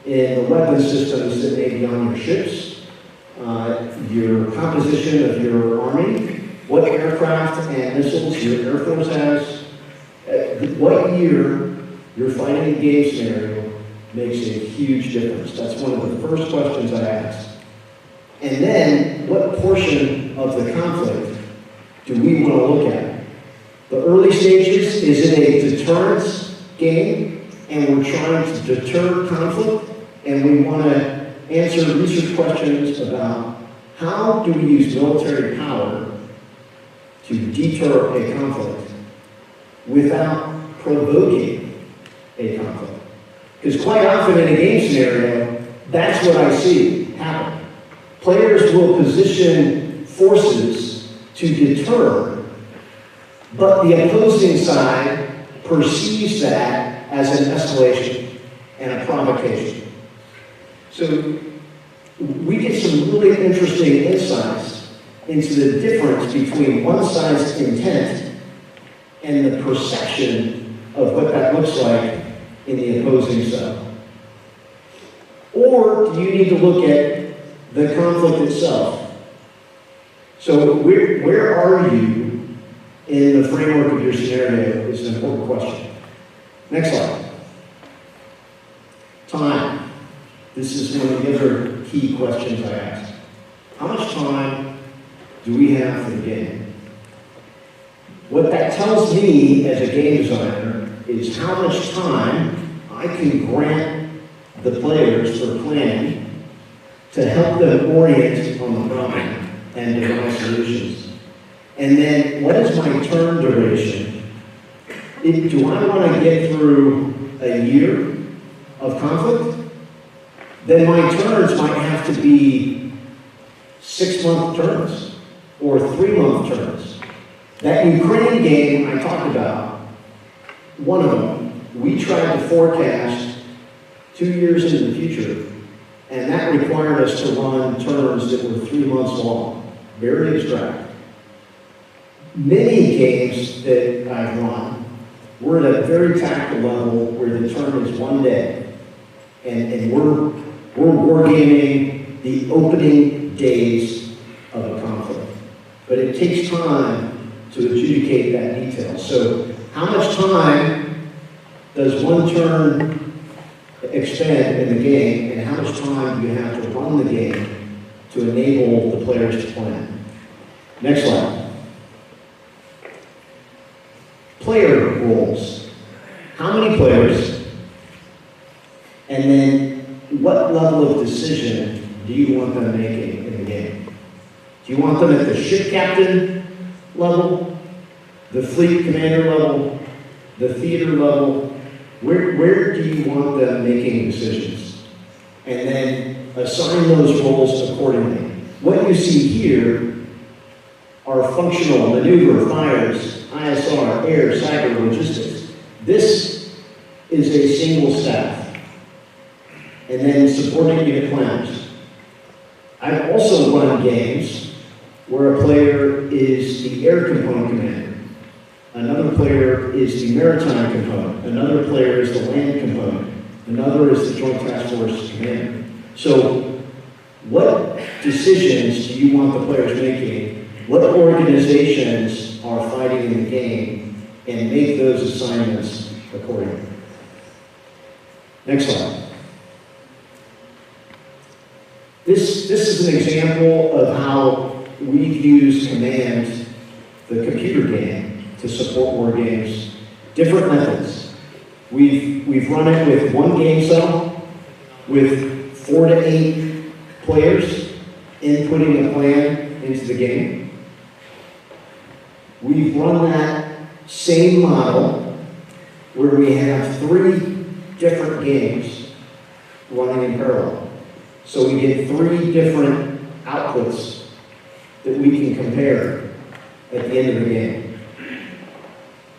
in the weapon systems that may be on your ships, your composition of your army, what aircraft and missiles your Air Force has, what year you're fighting a game scenario makes a huge difference. That's one of the first questions I ask. And then, what portion of the conflict do we want to look at? The early stages, is it a deterrence game, and we're trying to deter conflict, and we want to answer research questions about how do we use military power to deter a conflict without provoking a conflict? Because quite often in a game scenario, that's what I see happen. Players will position forces to deter, but the opposing side perceives that as an escalation and a provocation. So we get some really interesting insights into the difference between one side's intent and the perception of what that looks like in the opposing side? Or do you need to look at the conflict itself? So where are you in the framework of your scenario is an important question. Next slide. Time. This is one of the other key questions I ask. How much time do we have for the game? What that tells me as a game designer is how much time I can grant the players for planning to help them orient on the problem and devise solutions. And then what is my turn duration? Do I want to get through a year of conflict? Then my turns might have to be 6-month turns or 3-month turns. That Ukraine game I talked about, one of them, we tried to forecast 2 years into the future, and that required us to run turns that were 3 months long, very abstract. Many games that I've run were at a very tactical level where the turn is 1 day, and we're wargaming the opening days of a conflict. But it takes time to adjudicate that detail. So how much time does one turn expend in the game, and how much time do you have to run the game to enable the players to plan? Next slide. Player roles. How many players? And then what level of decision do you want them making in the game? Do you want them at the ship captain level, the fleet commander level, the theater level? Where do you want them making decisions? And then assign those roles accordingly. What you see here are functional, maneuver, fires, ISR, air, cyber, logistics. This is a single staff. And then supporting unit planners. I've also run games where a player is the air component commander. Another player is the maritime component. Another player is the land component. Another is the Joint Task Force commander. So what decisions do you want the players making? What organizations are fighting in the game? And make those assignments accordingly. Next slide. This is an example of how we've used command, the computer game, to support war games. Different methods. We've run it with one game cell, with 4 to 8 players inputting a plan into the game. We've run that same model where we have 3 different games running in parallel. So we get 3 different outputs that we can compare at the end of the game.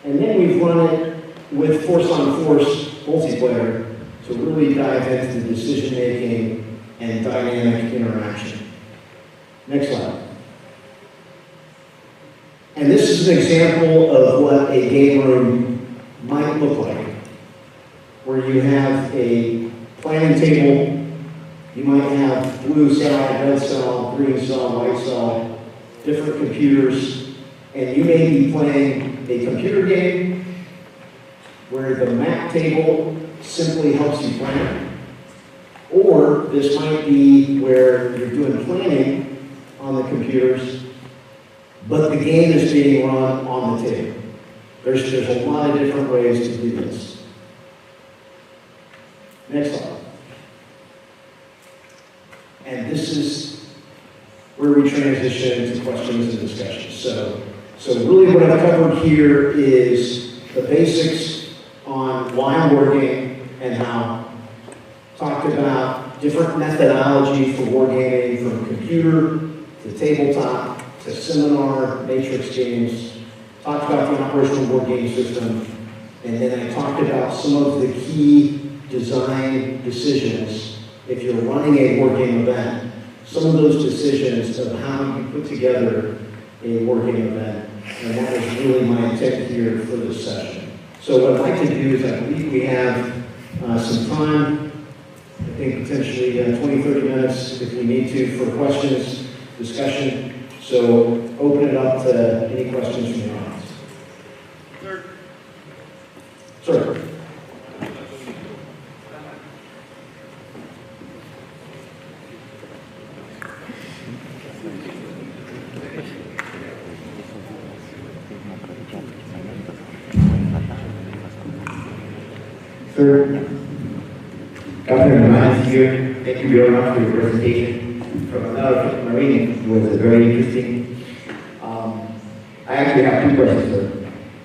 And then we've run it with force-on-force multiplayer to really dive into the decision-making and dynamic interaction. Next slide. And this is an example of what a game room might look like, where you have a planning table. You might have blue cell, red cell, green cell, white cell, different computers, and you may be playing a computer game where the map table simply helps you plan, or this might be where you're doing planning on the computers, but the game is being run on the table. There's a lot of different ways to do this. Next slide. And this is where we transition to questions and discussions. So really what I've covered here is the basics on why I'm wargaming and how. Talked about different methodology for wargaming, from computer to tabletop to seminar, matrix games. Talked about the operational wargame system. And then I talked about some of the key design decisions. If you're running a wargame event, some of those decisions of how you put together a wargame event, and that was really my intent here for this session. So what I'd like to do is I believe we have some time, I think potentially 20, 30 minutes if we need to for questions, discussion. So open it up to any questions from the audience. Sir. Sir, Captain Ryan here. Thank you very much for your presentation. From another Marine, it was very interesting. I actually have two questions, sir.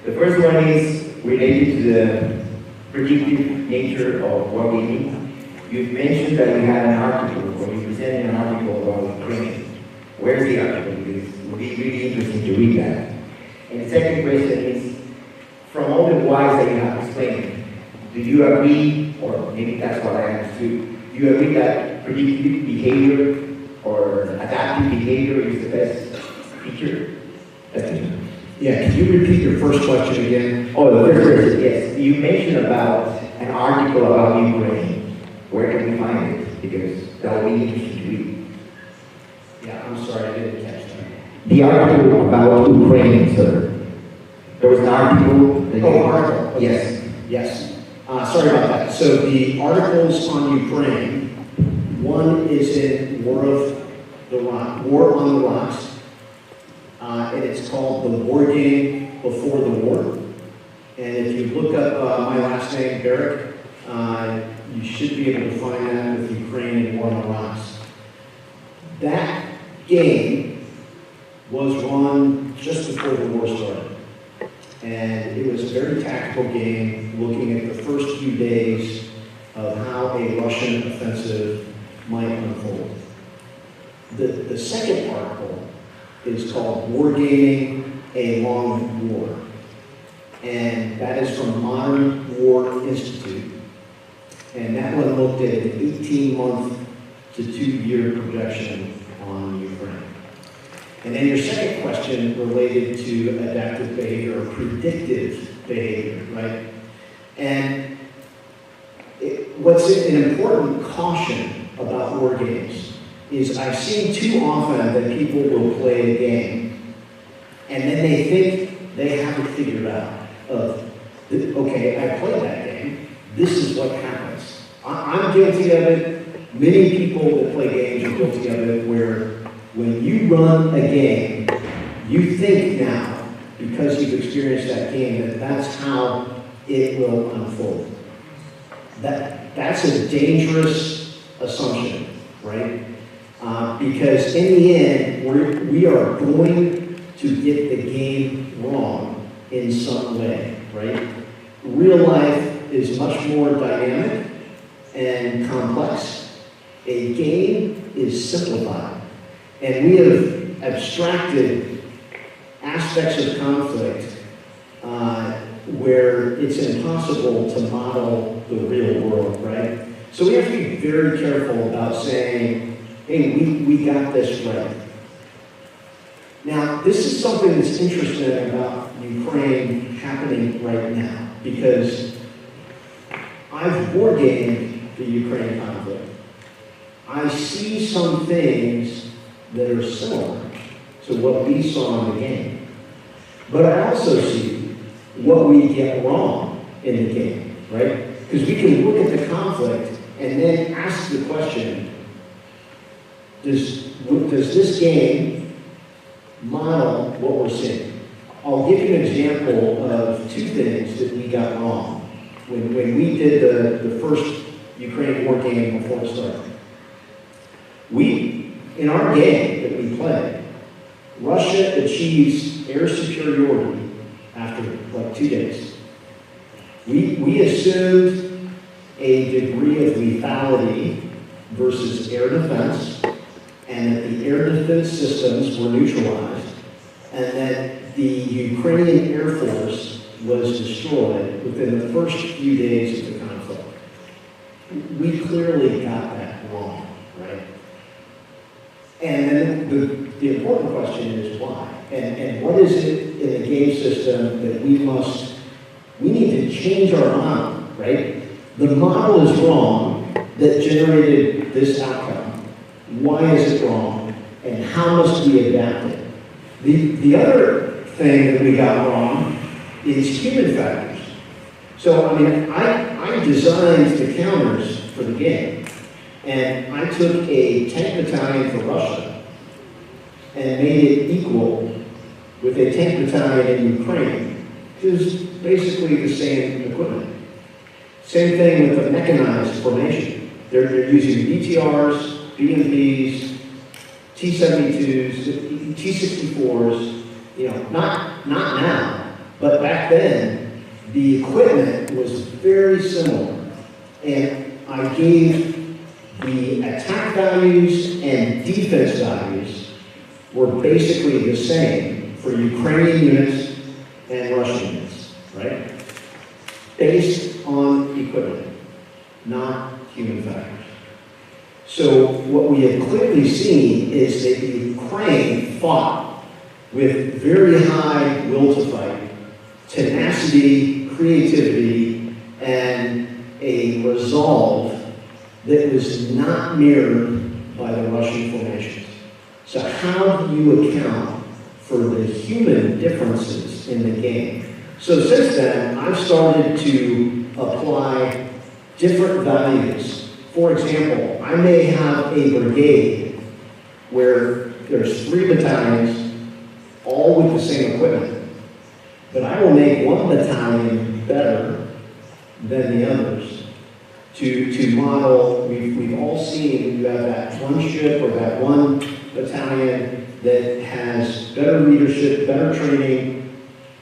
The first one is related to the predictive nature of wargaming. You've mentioned that you had an article, or you presented an article about Ukraine. Where's the article? Because it would be really interesting to read that. And the second question is, from all the whys that you have explained, do you agree, or maybe that's what I understood, do you agree that predictive behavior or adaptive behavior is the best feature? Yeah, can you repeat your first question again? Oh, the first question, yes. You mentioned about an article about Ukraine. Where can we find it? Because that would be interesting to read. Yeah, I'm sorry, I didn't catch that. The article about Ukraine, sir. There was an article. Article. Yes. Yes. Sorry about that. So the articles on Ukraine, one is in War on the Rocks, and it's called The Wargame Before the War. And if you look up my last name, Barrick, you should be able to find that with Ukraine and War on the Rocks. That game was run just before the war started. And it was a very tactical game looking at the first few days of how a Russian offensive might unfold. The second article is called Wargaming, A Long War. And that is from Modern War Institute. And that one looked at an 18-month to 2-year projection on Ukraine. And then your second question related to adaptive behavior or predictive behavior, right? And what's an important caution about war games is I've seen too often that people will play a game and then they think they have it figured out of, okay, I played that game, this is what happens. I'm guilty of it. Many people that play games are guilty of it where when you run a game, you think now, because you've experienced that game, that that's how it will unfold. That's a dangerous assumption, right? Because in the end, we are going to get the game wrong in some way, right? Real life is much more dynamic and complex. A game is simplified. And we have abstracted aspects of conflict where it's impossible to model the real world, right? So we have to be very careful about saying, hey, we got this right. Now, this is something that's interesting about Ukraine happening right now, because I've wargamed the Ukraine conflict. I see some things that are similar to what we saw in the game. But I also see what we get wrong in the game, right? Because we can look at the conflict and then ask the question, does this game model what we're seeing? I'll give you an example of two things that we got wrong when we did the first Ukraine war game before it started. In our game that we play, Russia achieves air superiority after like 2 days. We assumed a degree of lethality versus air defense, and that the air defense systems were neutralized, and that the Ukrainian Air Force was destroyed within the first few days of the conflict. We clearly got that wrong, right? And then the important question is why? And what is it in the game system that we need to change our model, right? the model is wrong that generated this outcome. Why is it wrong? And how must we adapt it? The other thing that we got wrong is human factors. So, I mean, I designed the counters for the game. And I took a tank battalion for Russia and made it equal with a tank battalion in Ukraine. It was basically the same equipment. Same thing with the mechanized formation. They're using BTRs, BMPs, T-72s, T-64s, not now, but back then, the equipment was very similar. And I gave the attack values and defense values were basically the same for Ukrainian units and Russian units, right? Based on equipment, not human factors. So what we have clearly seen is that Ukraine fought with very high will to fight, tenacity, creativity, and a resolve that was not mirrored by the Russian formations. So how do you account for the human differences in the game? So since then, I've started to apply different values. For example, I may have a brigade where there's 3 battalions, all with the same equipment, but I will make one battalion better than the others. To model, we've all seen you have that one ship or that one battalion that has better leadership, better training,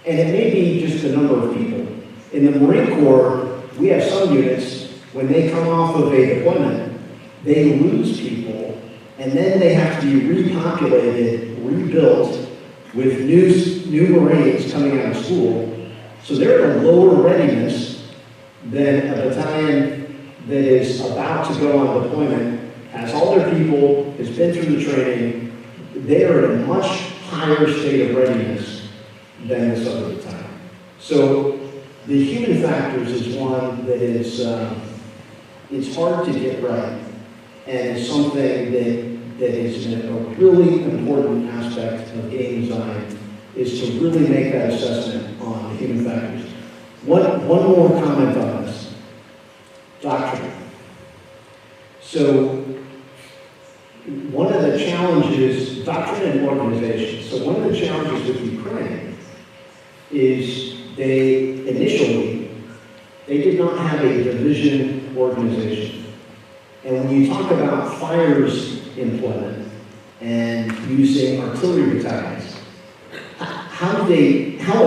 and it may be just the number of people. In the Marine Corps, we have some units, when they come off of a deployment, they lose people, and then they have to be repopulated, rebuilt with new Marines coming out of school. So they're at a lower readiness than a battalion that is about to go on deployment, has all their people, has been through the training. They are at a much higher state of readiness than this other battalion. So the human factors is one that is, it's hard to get right, and it's something that is a really important aspect of game design, is to really make that assessment on the human factors. One more comment on this. Doctrine. So one of the challenges, doctrine and organization. So one of the challenges with Ukraine is they did not have a division organization. And when you talk about fires employment and using artillery battalions, how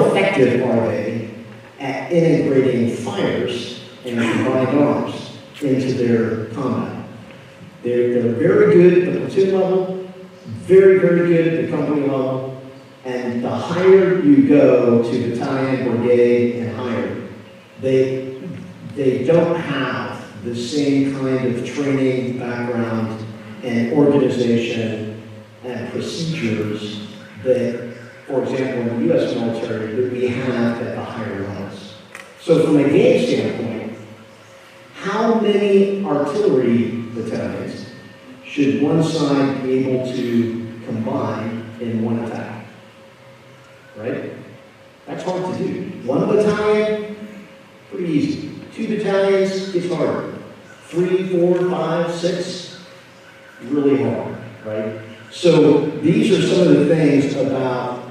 effective are they at integrating fires and combined arms into their combat? They're very good at the platoon level, very, very good at the company level, and the higher you go to battalion, brigade, and higher, they don't have the same kind of training background and organization and procedures that, for example, in the U.S. military, that we have at the higher levels. So from a game standpoint, how many artillery battalions should one side be able to combine in one attack? Right? That's hard to do. One battalion, pretty easy. 2 battalions, it's harder. 3, 4, 5, 6, really hard, right? So these are some of the things about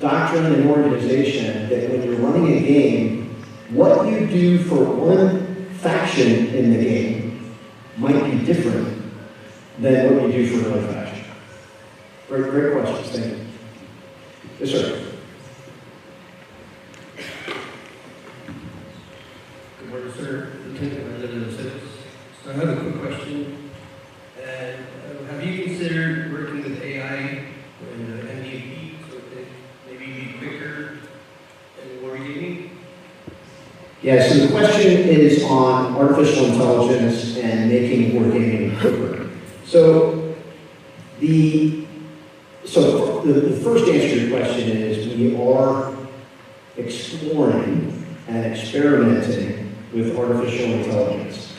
doctrine and organization that when you're running a game, what you do for one faction in the game might be different than what you do for another faction. Great questions, thank you. Yes, sir. Good morning, sir. Lieutenant, I live in the Civics. So I have a quick question. Have you considered working with AI and MVP so that maybe be quicker in wargaming? Yeah, so the question is on artificial intelligence and making wargaming quicker. So the first answer to your question is we are exploring and experimenting with artificial intelligence.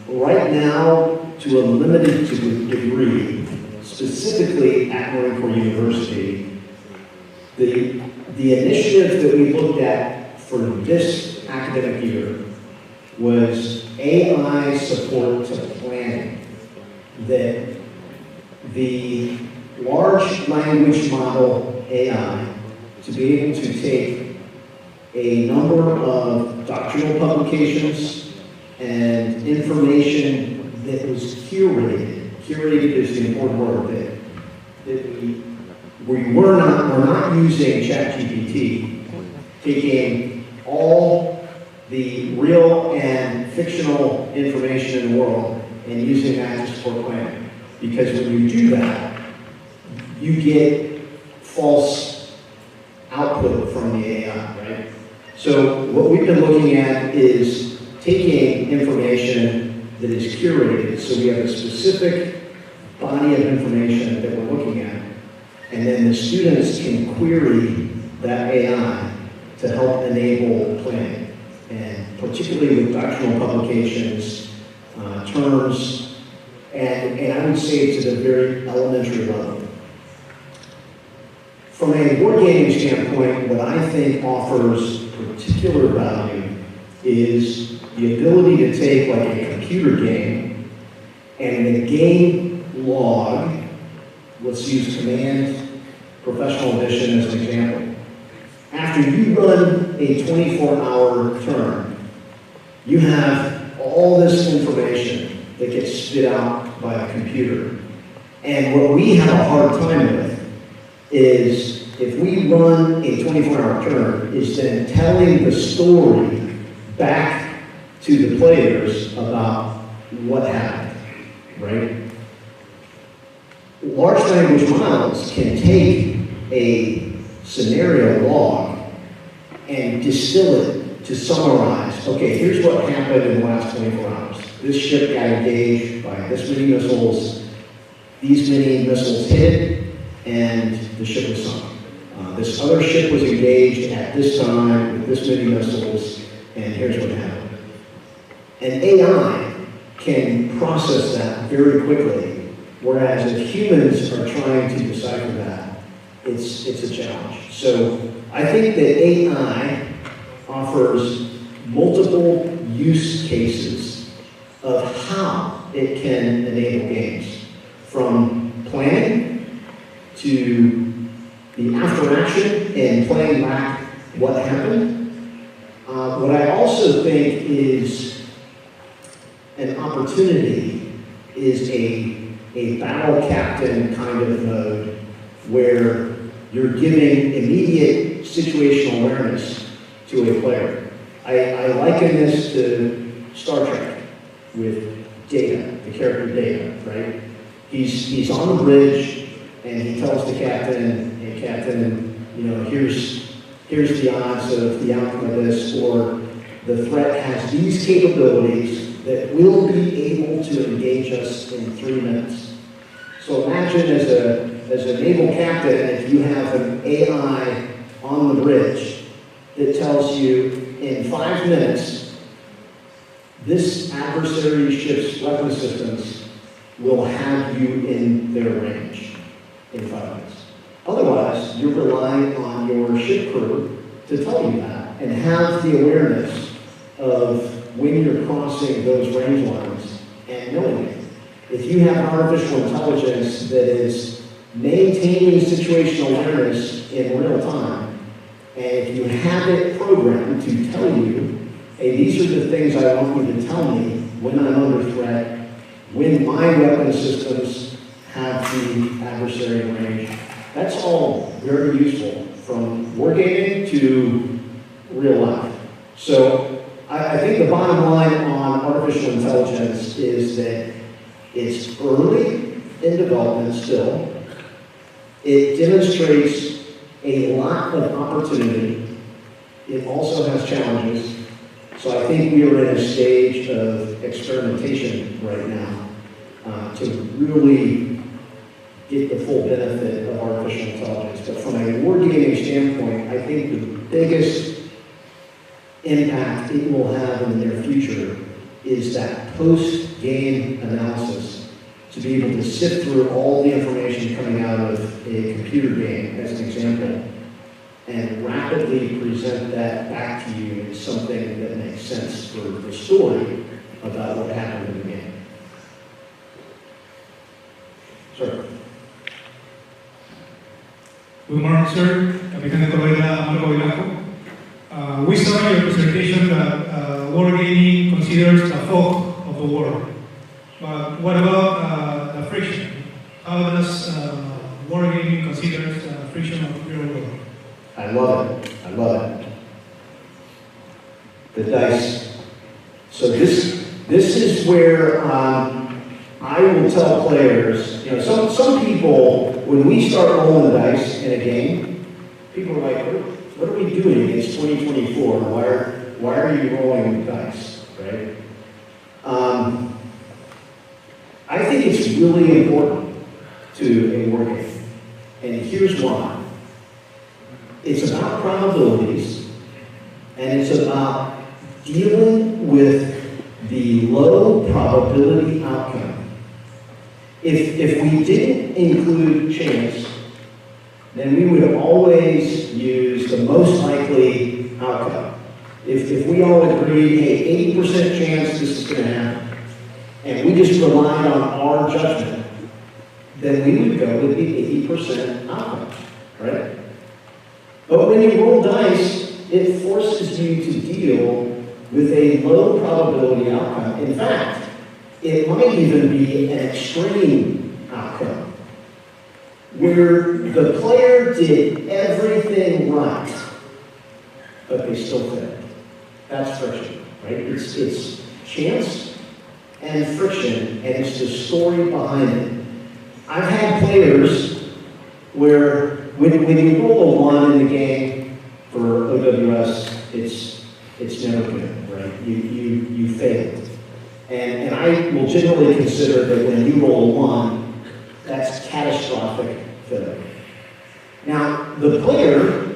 Right now, to a limited degree, specifically at Marine Corps University, the initiative that we looked at for this academic year was AI support to planning. That the large language model AI to be able to take a number of doctrinal publications and information that was curated. Curated is the important word, that we're not using ChatGPT, taking all the real and fictional information in the world and using that to support planning. Because when you do that, you get false output from the AI, right? So what we've been looking at is taking information that is curated, so we have a specific body of information that we're looking at, and then the students can query that AI to help enable planning, and particularly with doctrinal publications, terms, and I would say it's at a very elementary level. From a wargaming standpoint, what I think offers particular value is the ability to take like a computer game and in the game log, let's use Command Professional Edition as an example. After you run a 24-hour turn, you have all this information that gets spit out by a computer. And what we have a hard time with is if we run a 24-hour turn, is then telling the story back to the players about what happened, right? Large language models can take a scenario log and distill it to summarize, okay, here's what happened in the last 24 hours. This ship got engaged by this many missiles, these many missiles hit, and the ship was sunk. This other ship was engaged at this time with this many missiles, and here's what happened. And AI can process that very quickly, whereas if humans are trying to decipher that, it's a challenge. So I think that AI offers multiple use cases of how it can enable games, from planning to the after action and playing back what happened. What I also think is an opportunity is a battle captain kind of mode where you're giving immediate situational awareness to a player. I liken this to Star Trek with Data, the character Data, right? He's on the bridge and he tells the captain, hey captain, you know, here's the odds of the outcome of this, or the threat has these capabilities that will be able to engage us in 3 minutes. So imagine as a naval captain, if you have an AI on the bridge that tells you in 5 minutes, this adversary ship's weapon systems will have you in their range in 5 minutes. Otherwise, you're relying on your ship crew to tell you that and have the awareness of when you're crossing those range lines and knowing it. If you have artificial intelligence that is maintaining situational awareness in real time, and if you have it programmed to tell you, hey, these are the things I want you to tell me when I'm under threat, when my weapon systems have the adversary range, that's all very useful from wargaming to real life. So I think the bottom line on artificial intelligence is that it's early in development still. It demonstrates a lot of opportunity. It also has challenges. So I think we are in a stage of experimentation right now to really get the full benefit of artificial intelligence. But from a wargaming standpoint, I think the biggest impact it will have in the near future is that post-game analysis, to be able to sift through all the information coming out of a computer game, as an example, and rapidly present that back to you in something that makes sense for the story about what happened in the game. Sir. Good morning, sir. Capitán de Cordillera, Marco Velasco. We saw in your presentation that wargaming considers the fog of the war. But what about the friction? How does wargaming consider the friction of real world? I love it. I love it. The dice. So this is where I will tell players, you know, some people, when we start rolling the dice in a game, people are like, what are we doing? It's 2024. Why are you rolling the dice, right? I think it's really important to a war game, and here's why. It's about probabilities, and it's about dealing with the low probability outcome. If we didn't include chance, then we would always use the most likely outcome. If we all agreed, hey, 80% chance this is going to happen, and we just relied on our judgment, then we would go with the 80% outcome, right? But when you roll dice, it forces you to deal with a low probability outcome. In fact, it might even be an extreme outcome, where the player did everything right, but they still failed. That's friction, right? It's chance and friction, and it's the story behind it. I've had players where when you roll a 1 in the game for OWS, it's never good, right? You failed. And I will generally consider that when you roll a 1, that's catastrophic failure. Now, the player,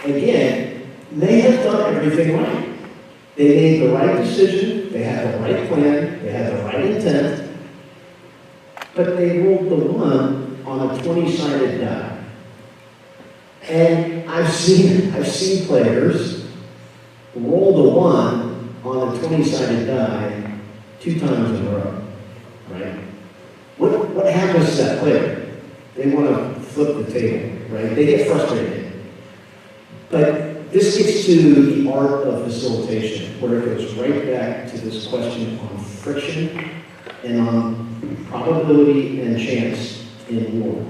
again, may have done everything right. They made the right decision, they had the right plan, they had the right intent, but they rolled the 1 on a 20-sided die. And I've seen players roll the 1 on a 20-sided die 2 times in a row, right? What happens to that player? They want to flip the table, right? They get frustrated. But this gets to the art of facilitation, where it goes right back to this question on friction and on probability and chance in war.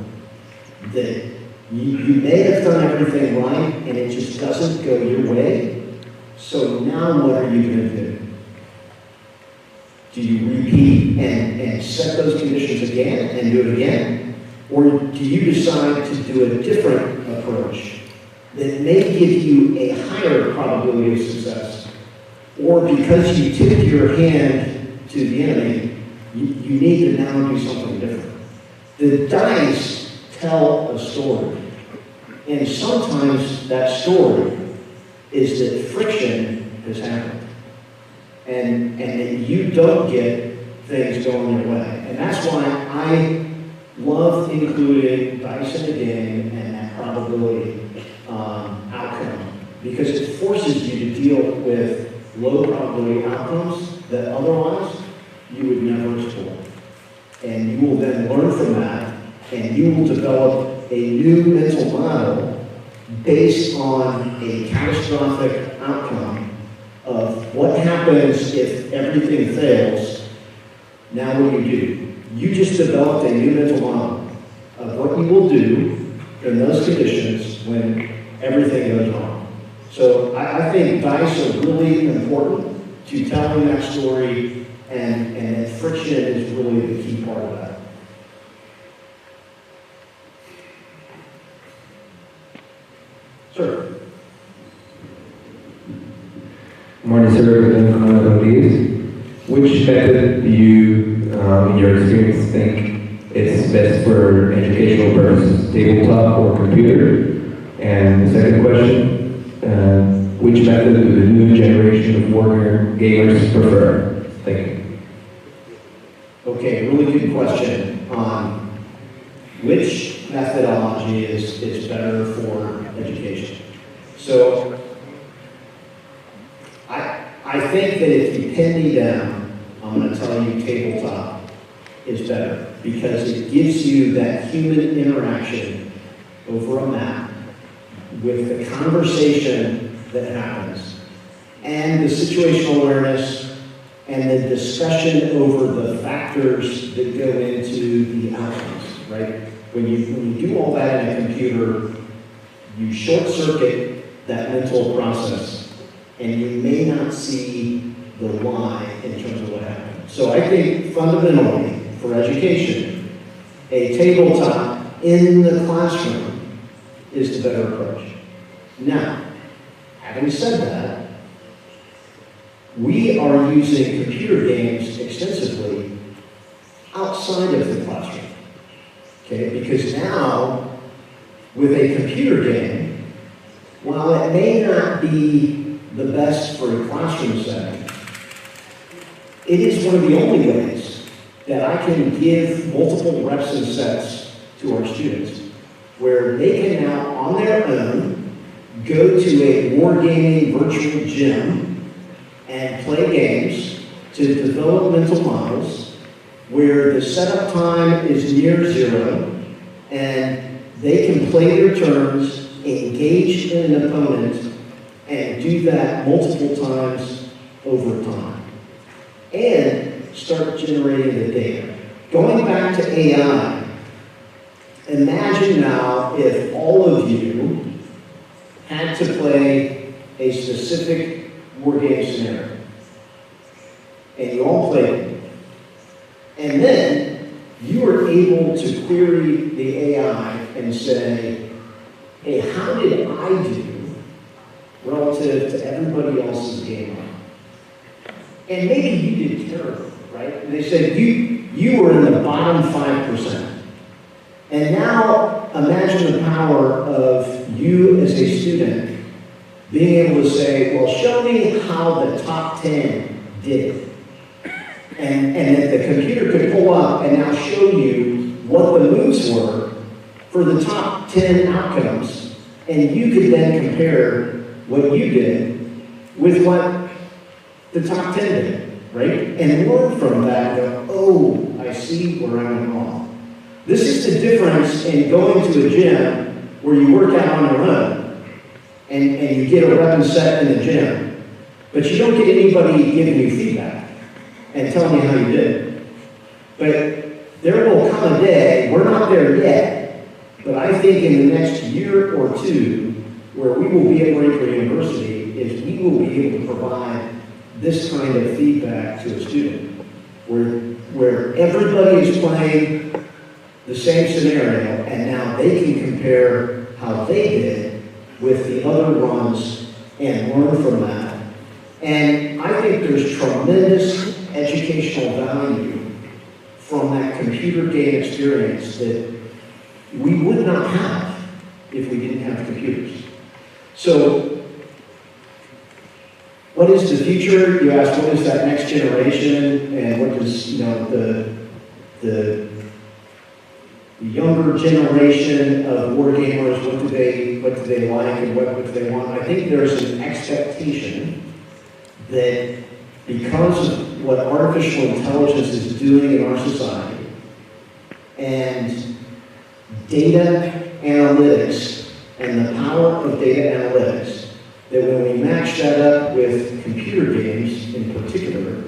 That you may have done everything right, and it just doesn't go your way, so now what are you going to do? Do you repeat and set those conditions again and do it again? Or do you decide to do a different approach that may give you a higher probability of success? Or because you tipped your hand to the enemy, you need to now do something different. The dice tell a story. And sometimes that story is that friction has happened. And that you don't get things going your way. And that's why I love including dice in the game and that probability outcome, because it forces you to deal with low probability outcomes that otherwise you would never explore. And you will then learn from that, and you will develop a new mental model based on a catastrophic outcome of what happens if everything fails. Now what do? You just developed a new mental model of what you will do in those conditions when everything goes wrong. So I think dice are really important to telling that story, and friction is really the key part of that. Sir. Morning, sir. Which method do you, in your experience, think is best for educational purposes, tabletop or computer? And the second question, which method do the new generation of wargame gamers prefer? Thank you. Okay, really good question on which methodology is better for education. So, I think that if you pin me down, I'm going to tell you tabletop is better because it gives you that human interaction over a map with the conversation that happens and the situational awareness and the discussion over the factors that go into the outcomes, right? When you do all that in a computer, you short circuit that mental process and you may not see the why in terms of what happened. So I think fundamentally, for education, a tabletop in the classroom is the better approach. Now, having said that, we are using computer games extensively outside of the classroom. Okay, because now, with a computer game, while it may not be the best for a classroom setting, it is one of the only ways that I can give multiple reps and sets to our students, where they can now, on their own, go to a wargaming virtual gym and play games to develop mental models where the setup time is near zero and they can play their turns, engage in an opponent, and do that multiple times over time. And start generating the data. Going back to AI, imagine now if all of you had to play a specific wargame scenario. And you all played it. And then you were able to query the AI and say, hey, how did I do relative to everybody else's game? And maybe you did terrible, right? And they said you were in the bottom 5%. And now imagine the power of you as a student being able to say, well, show me how the top 10 did it. And that the computer could pull up and now show you what the moves were for the top 10 outcomes. And you could then compare what you did with what the top 10 did, right? And learn from that and go, oh, I see where I went wrong. This is the difference in going to a gym where you work out on your own and you get a rep and set in the gym, but you don't get anybody giving you feedback and telling you how you did. But there will come a day, we're not there yet, but I think in the next year or two, where we will be at Rainbow University, is we will be able to provide this kind of feedback to a student, where everybody is playing the same scenario, and now they can compare how they did with the other runs and learn from that. And I think there's tremendous educational value from that computer game experience that we would not have if we didn't have computers. So, what is the future? You asked, what is that next generation, and what does the younger generation of wargamers, what do they like and what do they want? I think there's an expectation that because of what artificial intelligence is doing in our society and data analytics and the power of data analytics, that when we match that up with computer games in particular,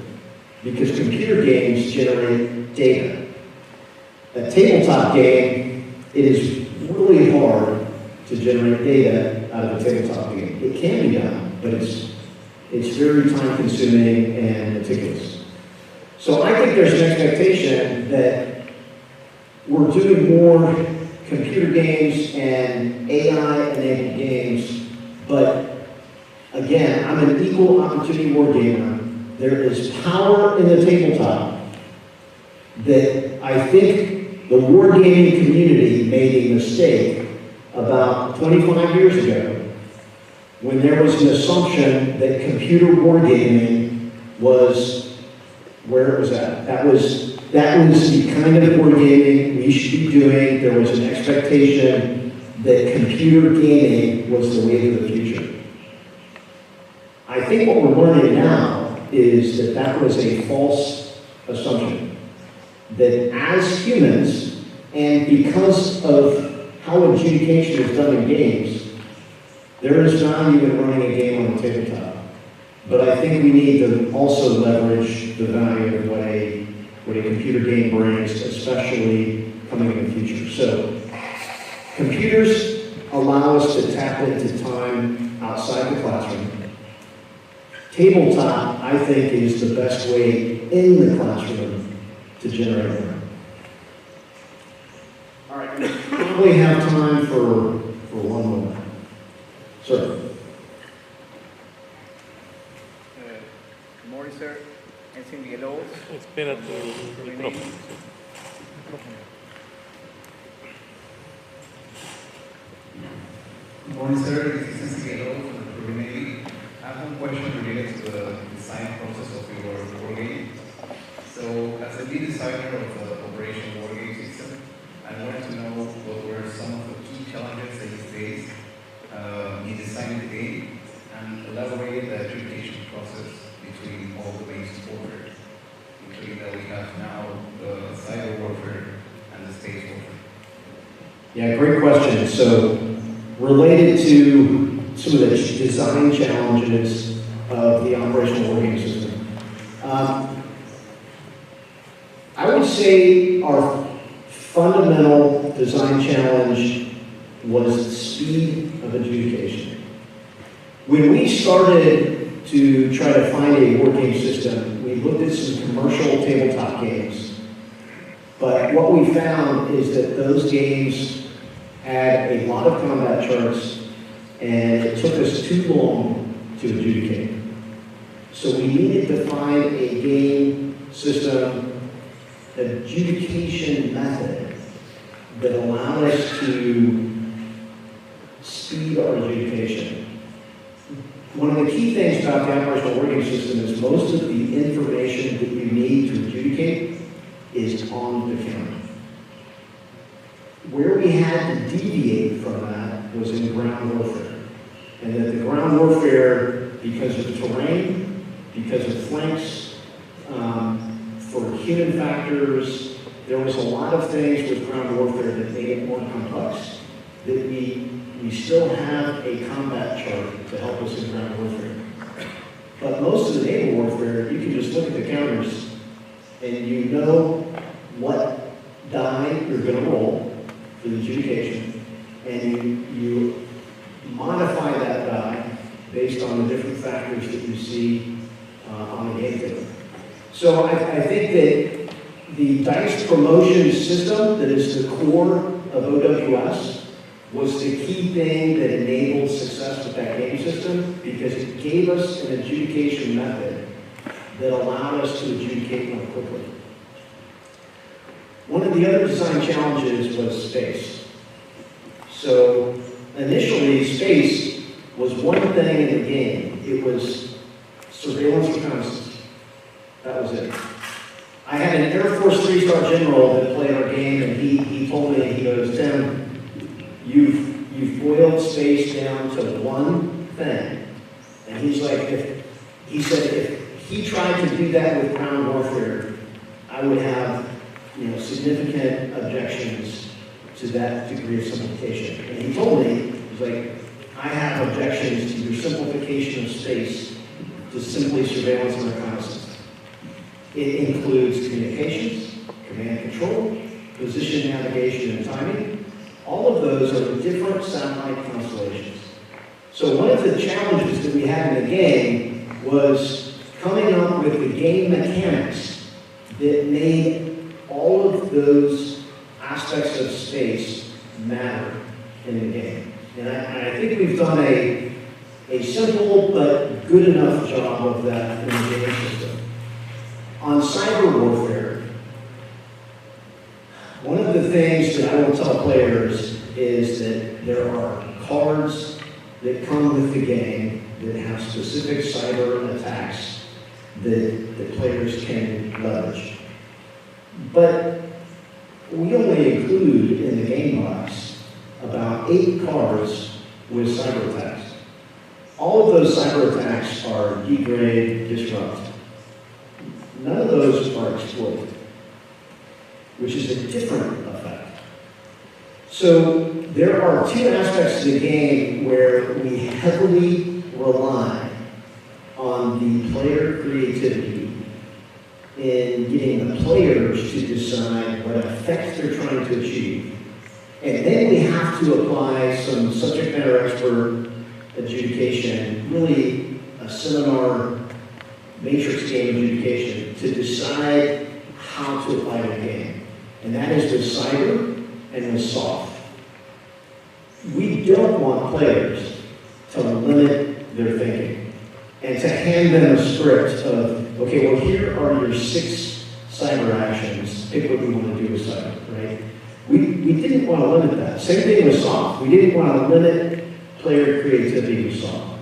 because computer games generate data. A tabletop game, it is really hard to generate data out of a tabletop game. It can be done, but it's very time consuming and meticulous. So I think there's an expectation that we're doing more computer games and AI-enabled games, but again, I'm an equal opportunity wargamer. There is power in the tabletop that I think the wargaming community made a mistake about 25 years ago when there was an assumption that computer wargaming was where it was at. That was the kind of wargaming we should be doing. There was an expectation that computer gaming was the way of the future. I think what we're learning now is that that was a false assumption. That as humans, and because of how adjudication is done in games, there is value in running a game on the tabletop. But I think we need to also leverage the value of what a computer game brings, especially coming in the future. So, computers allow us to tap into time outside the classroom. Tabletop, I think, is the best way in the classroom to generate learning. All right, we probably have time for one more. Sir. Good morning, sir. Ensign Villalobos. Espérate el micrófono. Good morning, sir. This is Ensign Villalobos from the Peruvian Navy. I have one question related to the design process of your wargame. So, as a lead designer of the Operational Wargame System, I wanted to know what were some of the key challenges that you faced in designing the game, and elaborate the adjudication process between all the ways of warfare, including that we have now the cyber warfare and the space warfare. Yeah, great question. So, related to some of the design challenges of the operational wargame system, I would say our fundamental design challenge was the speed of adjudication. When we started to try to find a wargame system, we looked at some commercial tabletop games. But what we found is that those games had a lot of combat charts, and it took us too long to adjudicate. So we needed to find a game system, adjudication method that allowed us to speed our adjudication. One of the key things about the operational wargame system is most of the information that you need to adjudicate is on the counter. Where we had to deviate from that was in ground warfare. And that the ground warfare, because of terrain, because of flanks, for human factors, there was a lot of things with ground warfare that made it more complex. That we still have a combat chart to help us in ground warfare. But most of the naval warfare, you can just look at the counters and you know what die you're going to roll for the adjudication, and you modify that die based on the different factors that you see on the game table. So I think that the dice promotion system that is the core of OWS was the key thing that enabled success with that game system, because it gave us an adjudication method that allowed us to adjudicate more quickly. One of the other design challenges was space. So initially, space was one thing in the game. It was surveillance reconnaissance. That was it. I had an Air Force 3-star general that played our game, and he told me, he goes, "Tim, you've boiled space down to one thing." And he's like, he said, if he tried to do that with ground warfare, I would have, significant objections to that degree of simplification. And he told me, he's like, I have objections to your simplification of space to simply surveillance and reconnaissance. It includes communications, command and control, position, navigation, and timing. All of those are different satellite constellations. So one of the challenges that we had in the game was coming up with the game mechanics that made all of those aspects of space matter in the game. And I think we've done a simple but good enough job of that in the game system. On cyber warfare, one of the things that I will tell players is that there are cards that come with the game that have specific cyber attacks that players can leverage. But we only include in the game box about 8 cards with cyber attacks. All of those cyber attacks are degrade, disrupt. None of those are exploit, which is a different effect. So there are 2 aspects to the game where we heavily rely on the player creativity in getting the players to decide what effect they're trying to achieve. And then we have to apply some subject matter expert adjudication, really a seminar matrix game adjudication to decide how to apply the game. And that is with cyber and with soft. We don't want players to limit their thinking and to hand them a script of, okay, well, here are your 6 cyber actions. Pick what we want to do with cyber, right? We didn't want to limit that. Same thing with soft. We didn't want to limit player creativity with soft.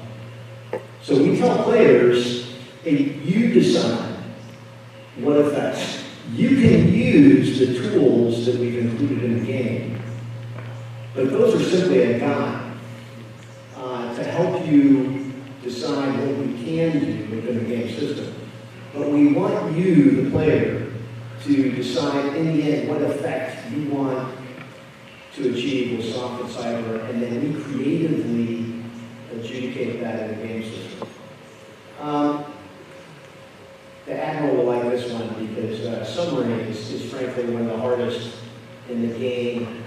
So we tell players, hey, you decide what effects. You can use the tools that we've included in the game, but those are simply a guide to help you decide what we can do within the game system. But we want you, the player, to decide in the end what effect you want to achieve with soft and cyber, and then we creatively adjudicate that in the game system. The Admiral will like this one because submarines is frankly one of the hardest in the game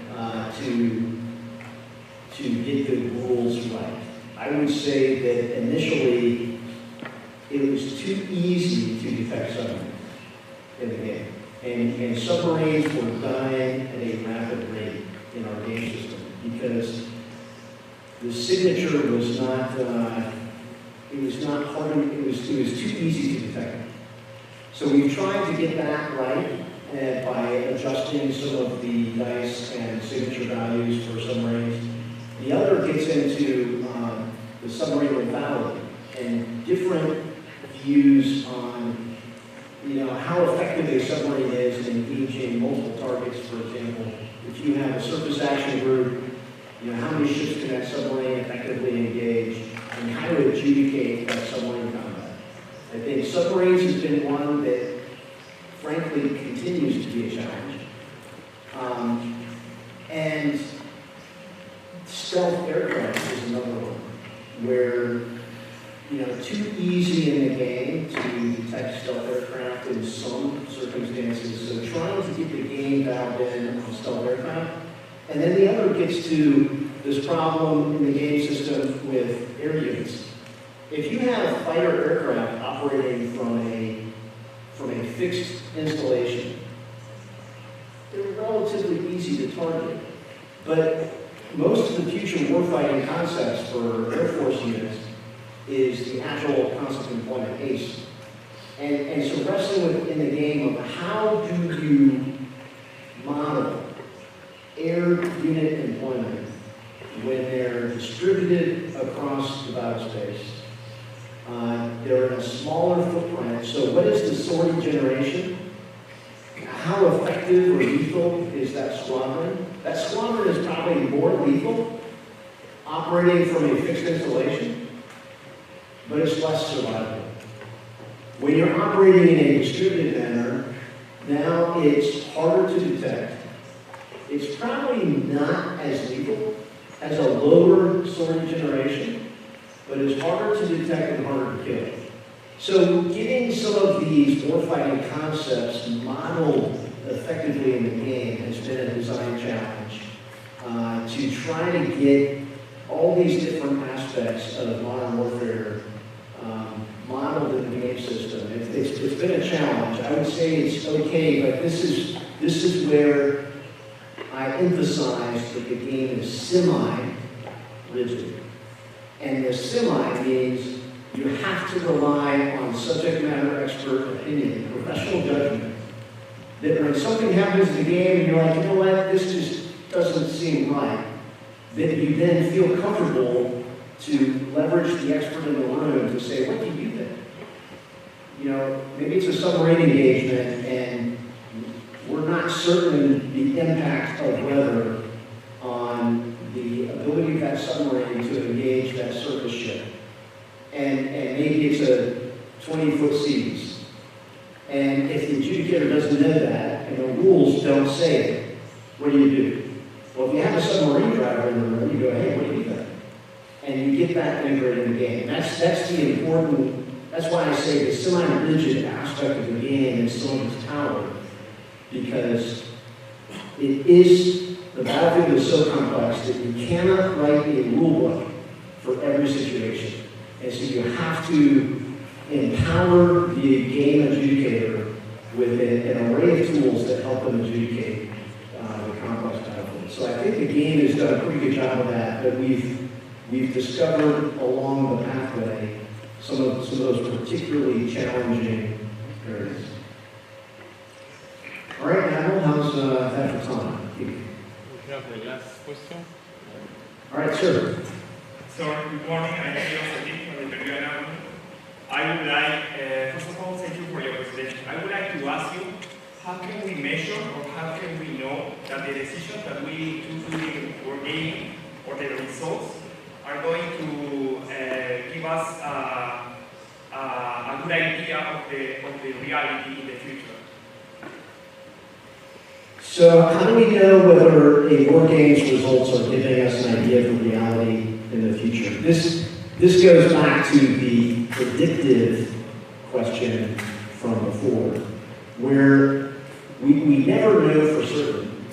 to get the rules right. I would say that initially it was too easy to detect submarines in the game. And submarines were dying at a rapid rate in our game system because the signature was not, it was not hard, it was too easy to detect. So we tried to get that right by adjusting some of the dice and signature values for submarines. The other gets into the submarine lethality and different views on how effective a submarine is in engaging multiple targets. For example, if you have a surface action group, how many ships can that submarine effectively engage, and how to adjudicate that submarine combat. I think submarines has been one that, frankly, continues to be a challenge. And stealth aircraft is another one, where too easy in the game to detect stealth aircraft in some circumstances. So trying to get the game dialed in on stealth aircraft. And then the other gets to this problem in the game system with air units. If you have fighter aircraft operating from a fixed installation, they're relatively easy to target. But most of the future warfighting concepts for Air Force units is the Agile Constant Employment, ACE. And so wrestling within the game of how do you model air unit employment when they're distributed across the battle space. They're in a smaller footprint. So what is the sortie generation? How effective or lethal is that squadron? That squadron is probably more lethal operating from a fixed installation, but it's less survivable. When you're operating in a distributed manner, now it's harder to detect. It's probably not as lethal, has a lower sortie generation, but it's harder to detect and harder to kill. So getting some of these warfighting concepts modeled effectively in the game has been a design challenge to try to get all these different aspects of modern warfare modeled in the game system. It's been a challenge. I would say it's okay, but this is where I emphasize that the game is semi-rigid. And the semi means you have to rely on subject matter expert opinion, professional judgment. That when something happens in the game and you're like, you know what, this just doesn't seem right, that you then feel comfortable to leverage the expert in the room to say, what do you think? You know, maybe it's a submarine engagement and we're not certain the impact of weather on the ability of that submarine to engage that surface ship. And maybe it's a 20-foot seas. And if the adjudicator doesn't know that, and the rules don't say it, what do? Well, if you have a submarine driver in the room, you go, hey, what do you think? And you get that integrated in the game. That's the important, that's why I say the semi-rigid aspect of the game is so much power, because it is, the battlefield is so complex that you cannot write a rule book for every situation. And so you have to empower the game adjudicator with an array of tools that help them adjudicate the complex battlefield. So I think the game has done a pretty good job of that, but we've discovered along the pathway some of those particularly challenging areas. All right, Admiral, how's that for time? We have the last question. All right, sir. So, good morning, I'm Sadiq from the Peruvian Army. I would like, first of all, thank you for your presentation. I would like to ask you, how can we measure or how can we know that the decisions that we do during wargaming or the results are going to give us a good idea of the reality in the future? So how do we know whether a war game's results are giving us an idea of the reality in the future? This goes back to the predictive question from before, where we never know for certain.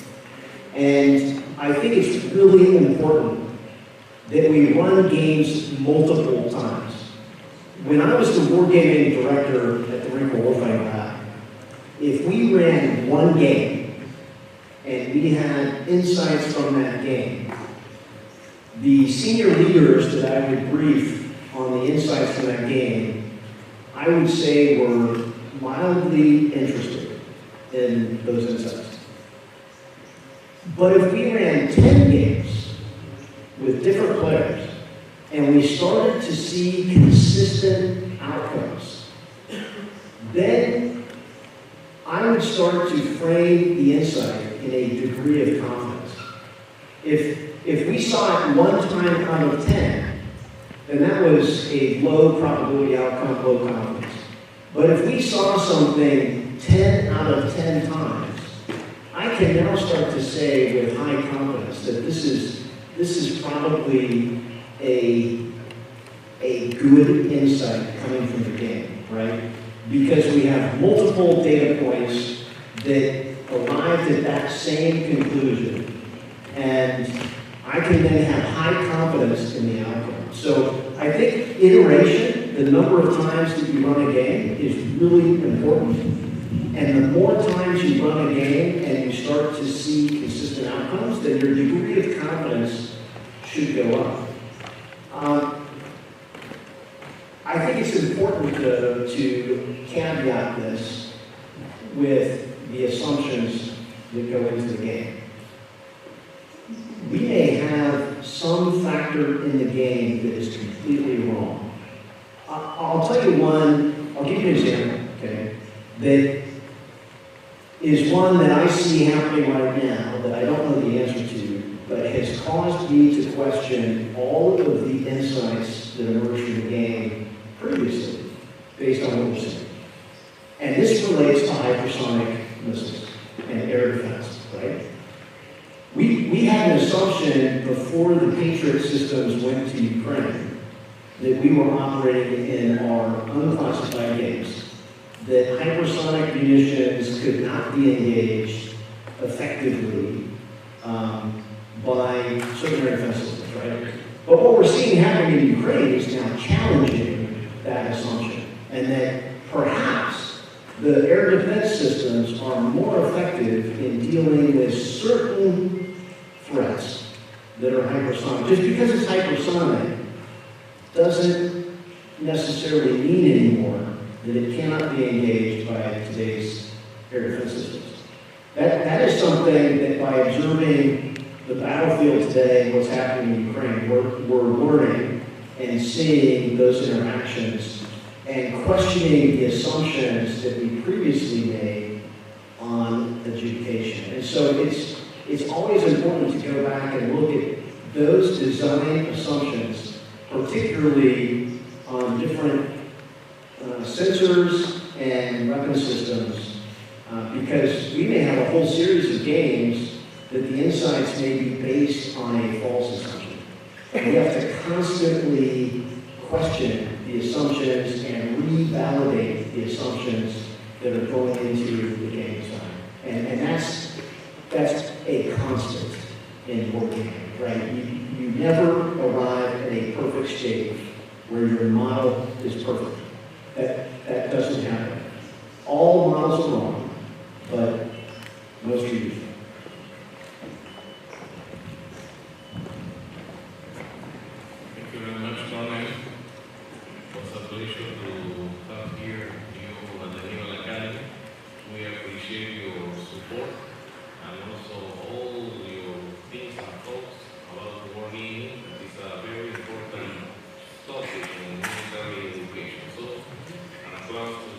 And I think it's really important that we run games multiple times. When I was the wargaming director at the Marine Corps Warfighting Lab, if we ran one game and we had insights from that game, the senior leaders that I would brief on the insights from that game, I would say were mildly interested in those insights. But if we ran 10 games with different players and we started to see consistent outcomes, then I would start to frame the insight in a degree of confidence. If we saw it 1 time out of 10, then that was a low probability outcome, low confidence. But if we saw something 10 out of 10 times, I can now start to say with high confidence that this is probably a good insight coming from the game, right? Because we have multiple data points that arrived at that same conclusion, and I can then have high confidence in the outcome. So I think iteration, the number of times that you run a game, is really important. And the more times you run a game and you start to see consistent outcomes, then your degree of confidence should go up. I think it's important to caveat this with the assumptions that go into the game. We may have some factor in the game that is completely wrong. I'll tell you one, I'll give you an example, okay, that is one that I see happening right now that I don't know the answer to, but has caused me to question all of the insights that emerged from the game previously, based on what we're seeing. And this relates to hypersonic missiles and air defense, right? We had an assumption before the Patriot systems went to Ukraine that we were operating in our unclassified games, that hypersonic munitions could not be engaged effectively by certain air defense systems, right? But what we're seeing happening in Ukraine is now challenging that assumption, and that perhaps the air defense systems are more effective in dealing with certain threats that are hypersonic. Just because it's hypersonic doesn't necessarily mean anymore that it cannot be engaged by today's air defense systems. That is something that by observing the battlefield today and what's happening in Ukraine, we're learning and seeing those interactions and questioning the assumptions that we previously made on adjudication. And so it's always important to go back and look at those design assumptions, particularly on different sensors and weapon systems, because we may have a whole series of games that the insights may be based on a false assumption. And we have to constantly question the assumptions and revalidate the assumptions that are going into the game design. And that's a constant in wargaming, right? You never arrive at a perfect state where your model is perfect. That doesn't happen. All models are wrong, but most are useful. Thank you very much, Coronel. It was a pleasure to have here you at the Naval Academy. We appreciate your support and also all your things and thoughts about wargaming. That is a very important topic in military education. So, an applause to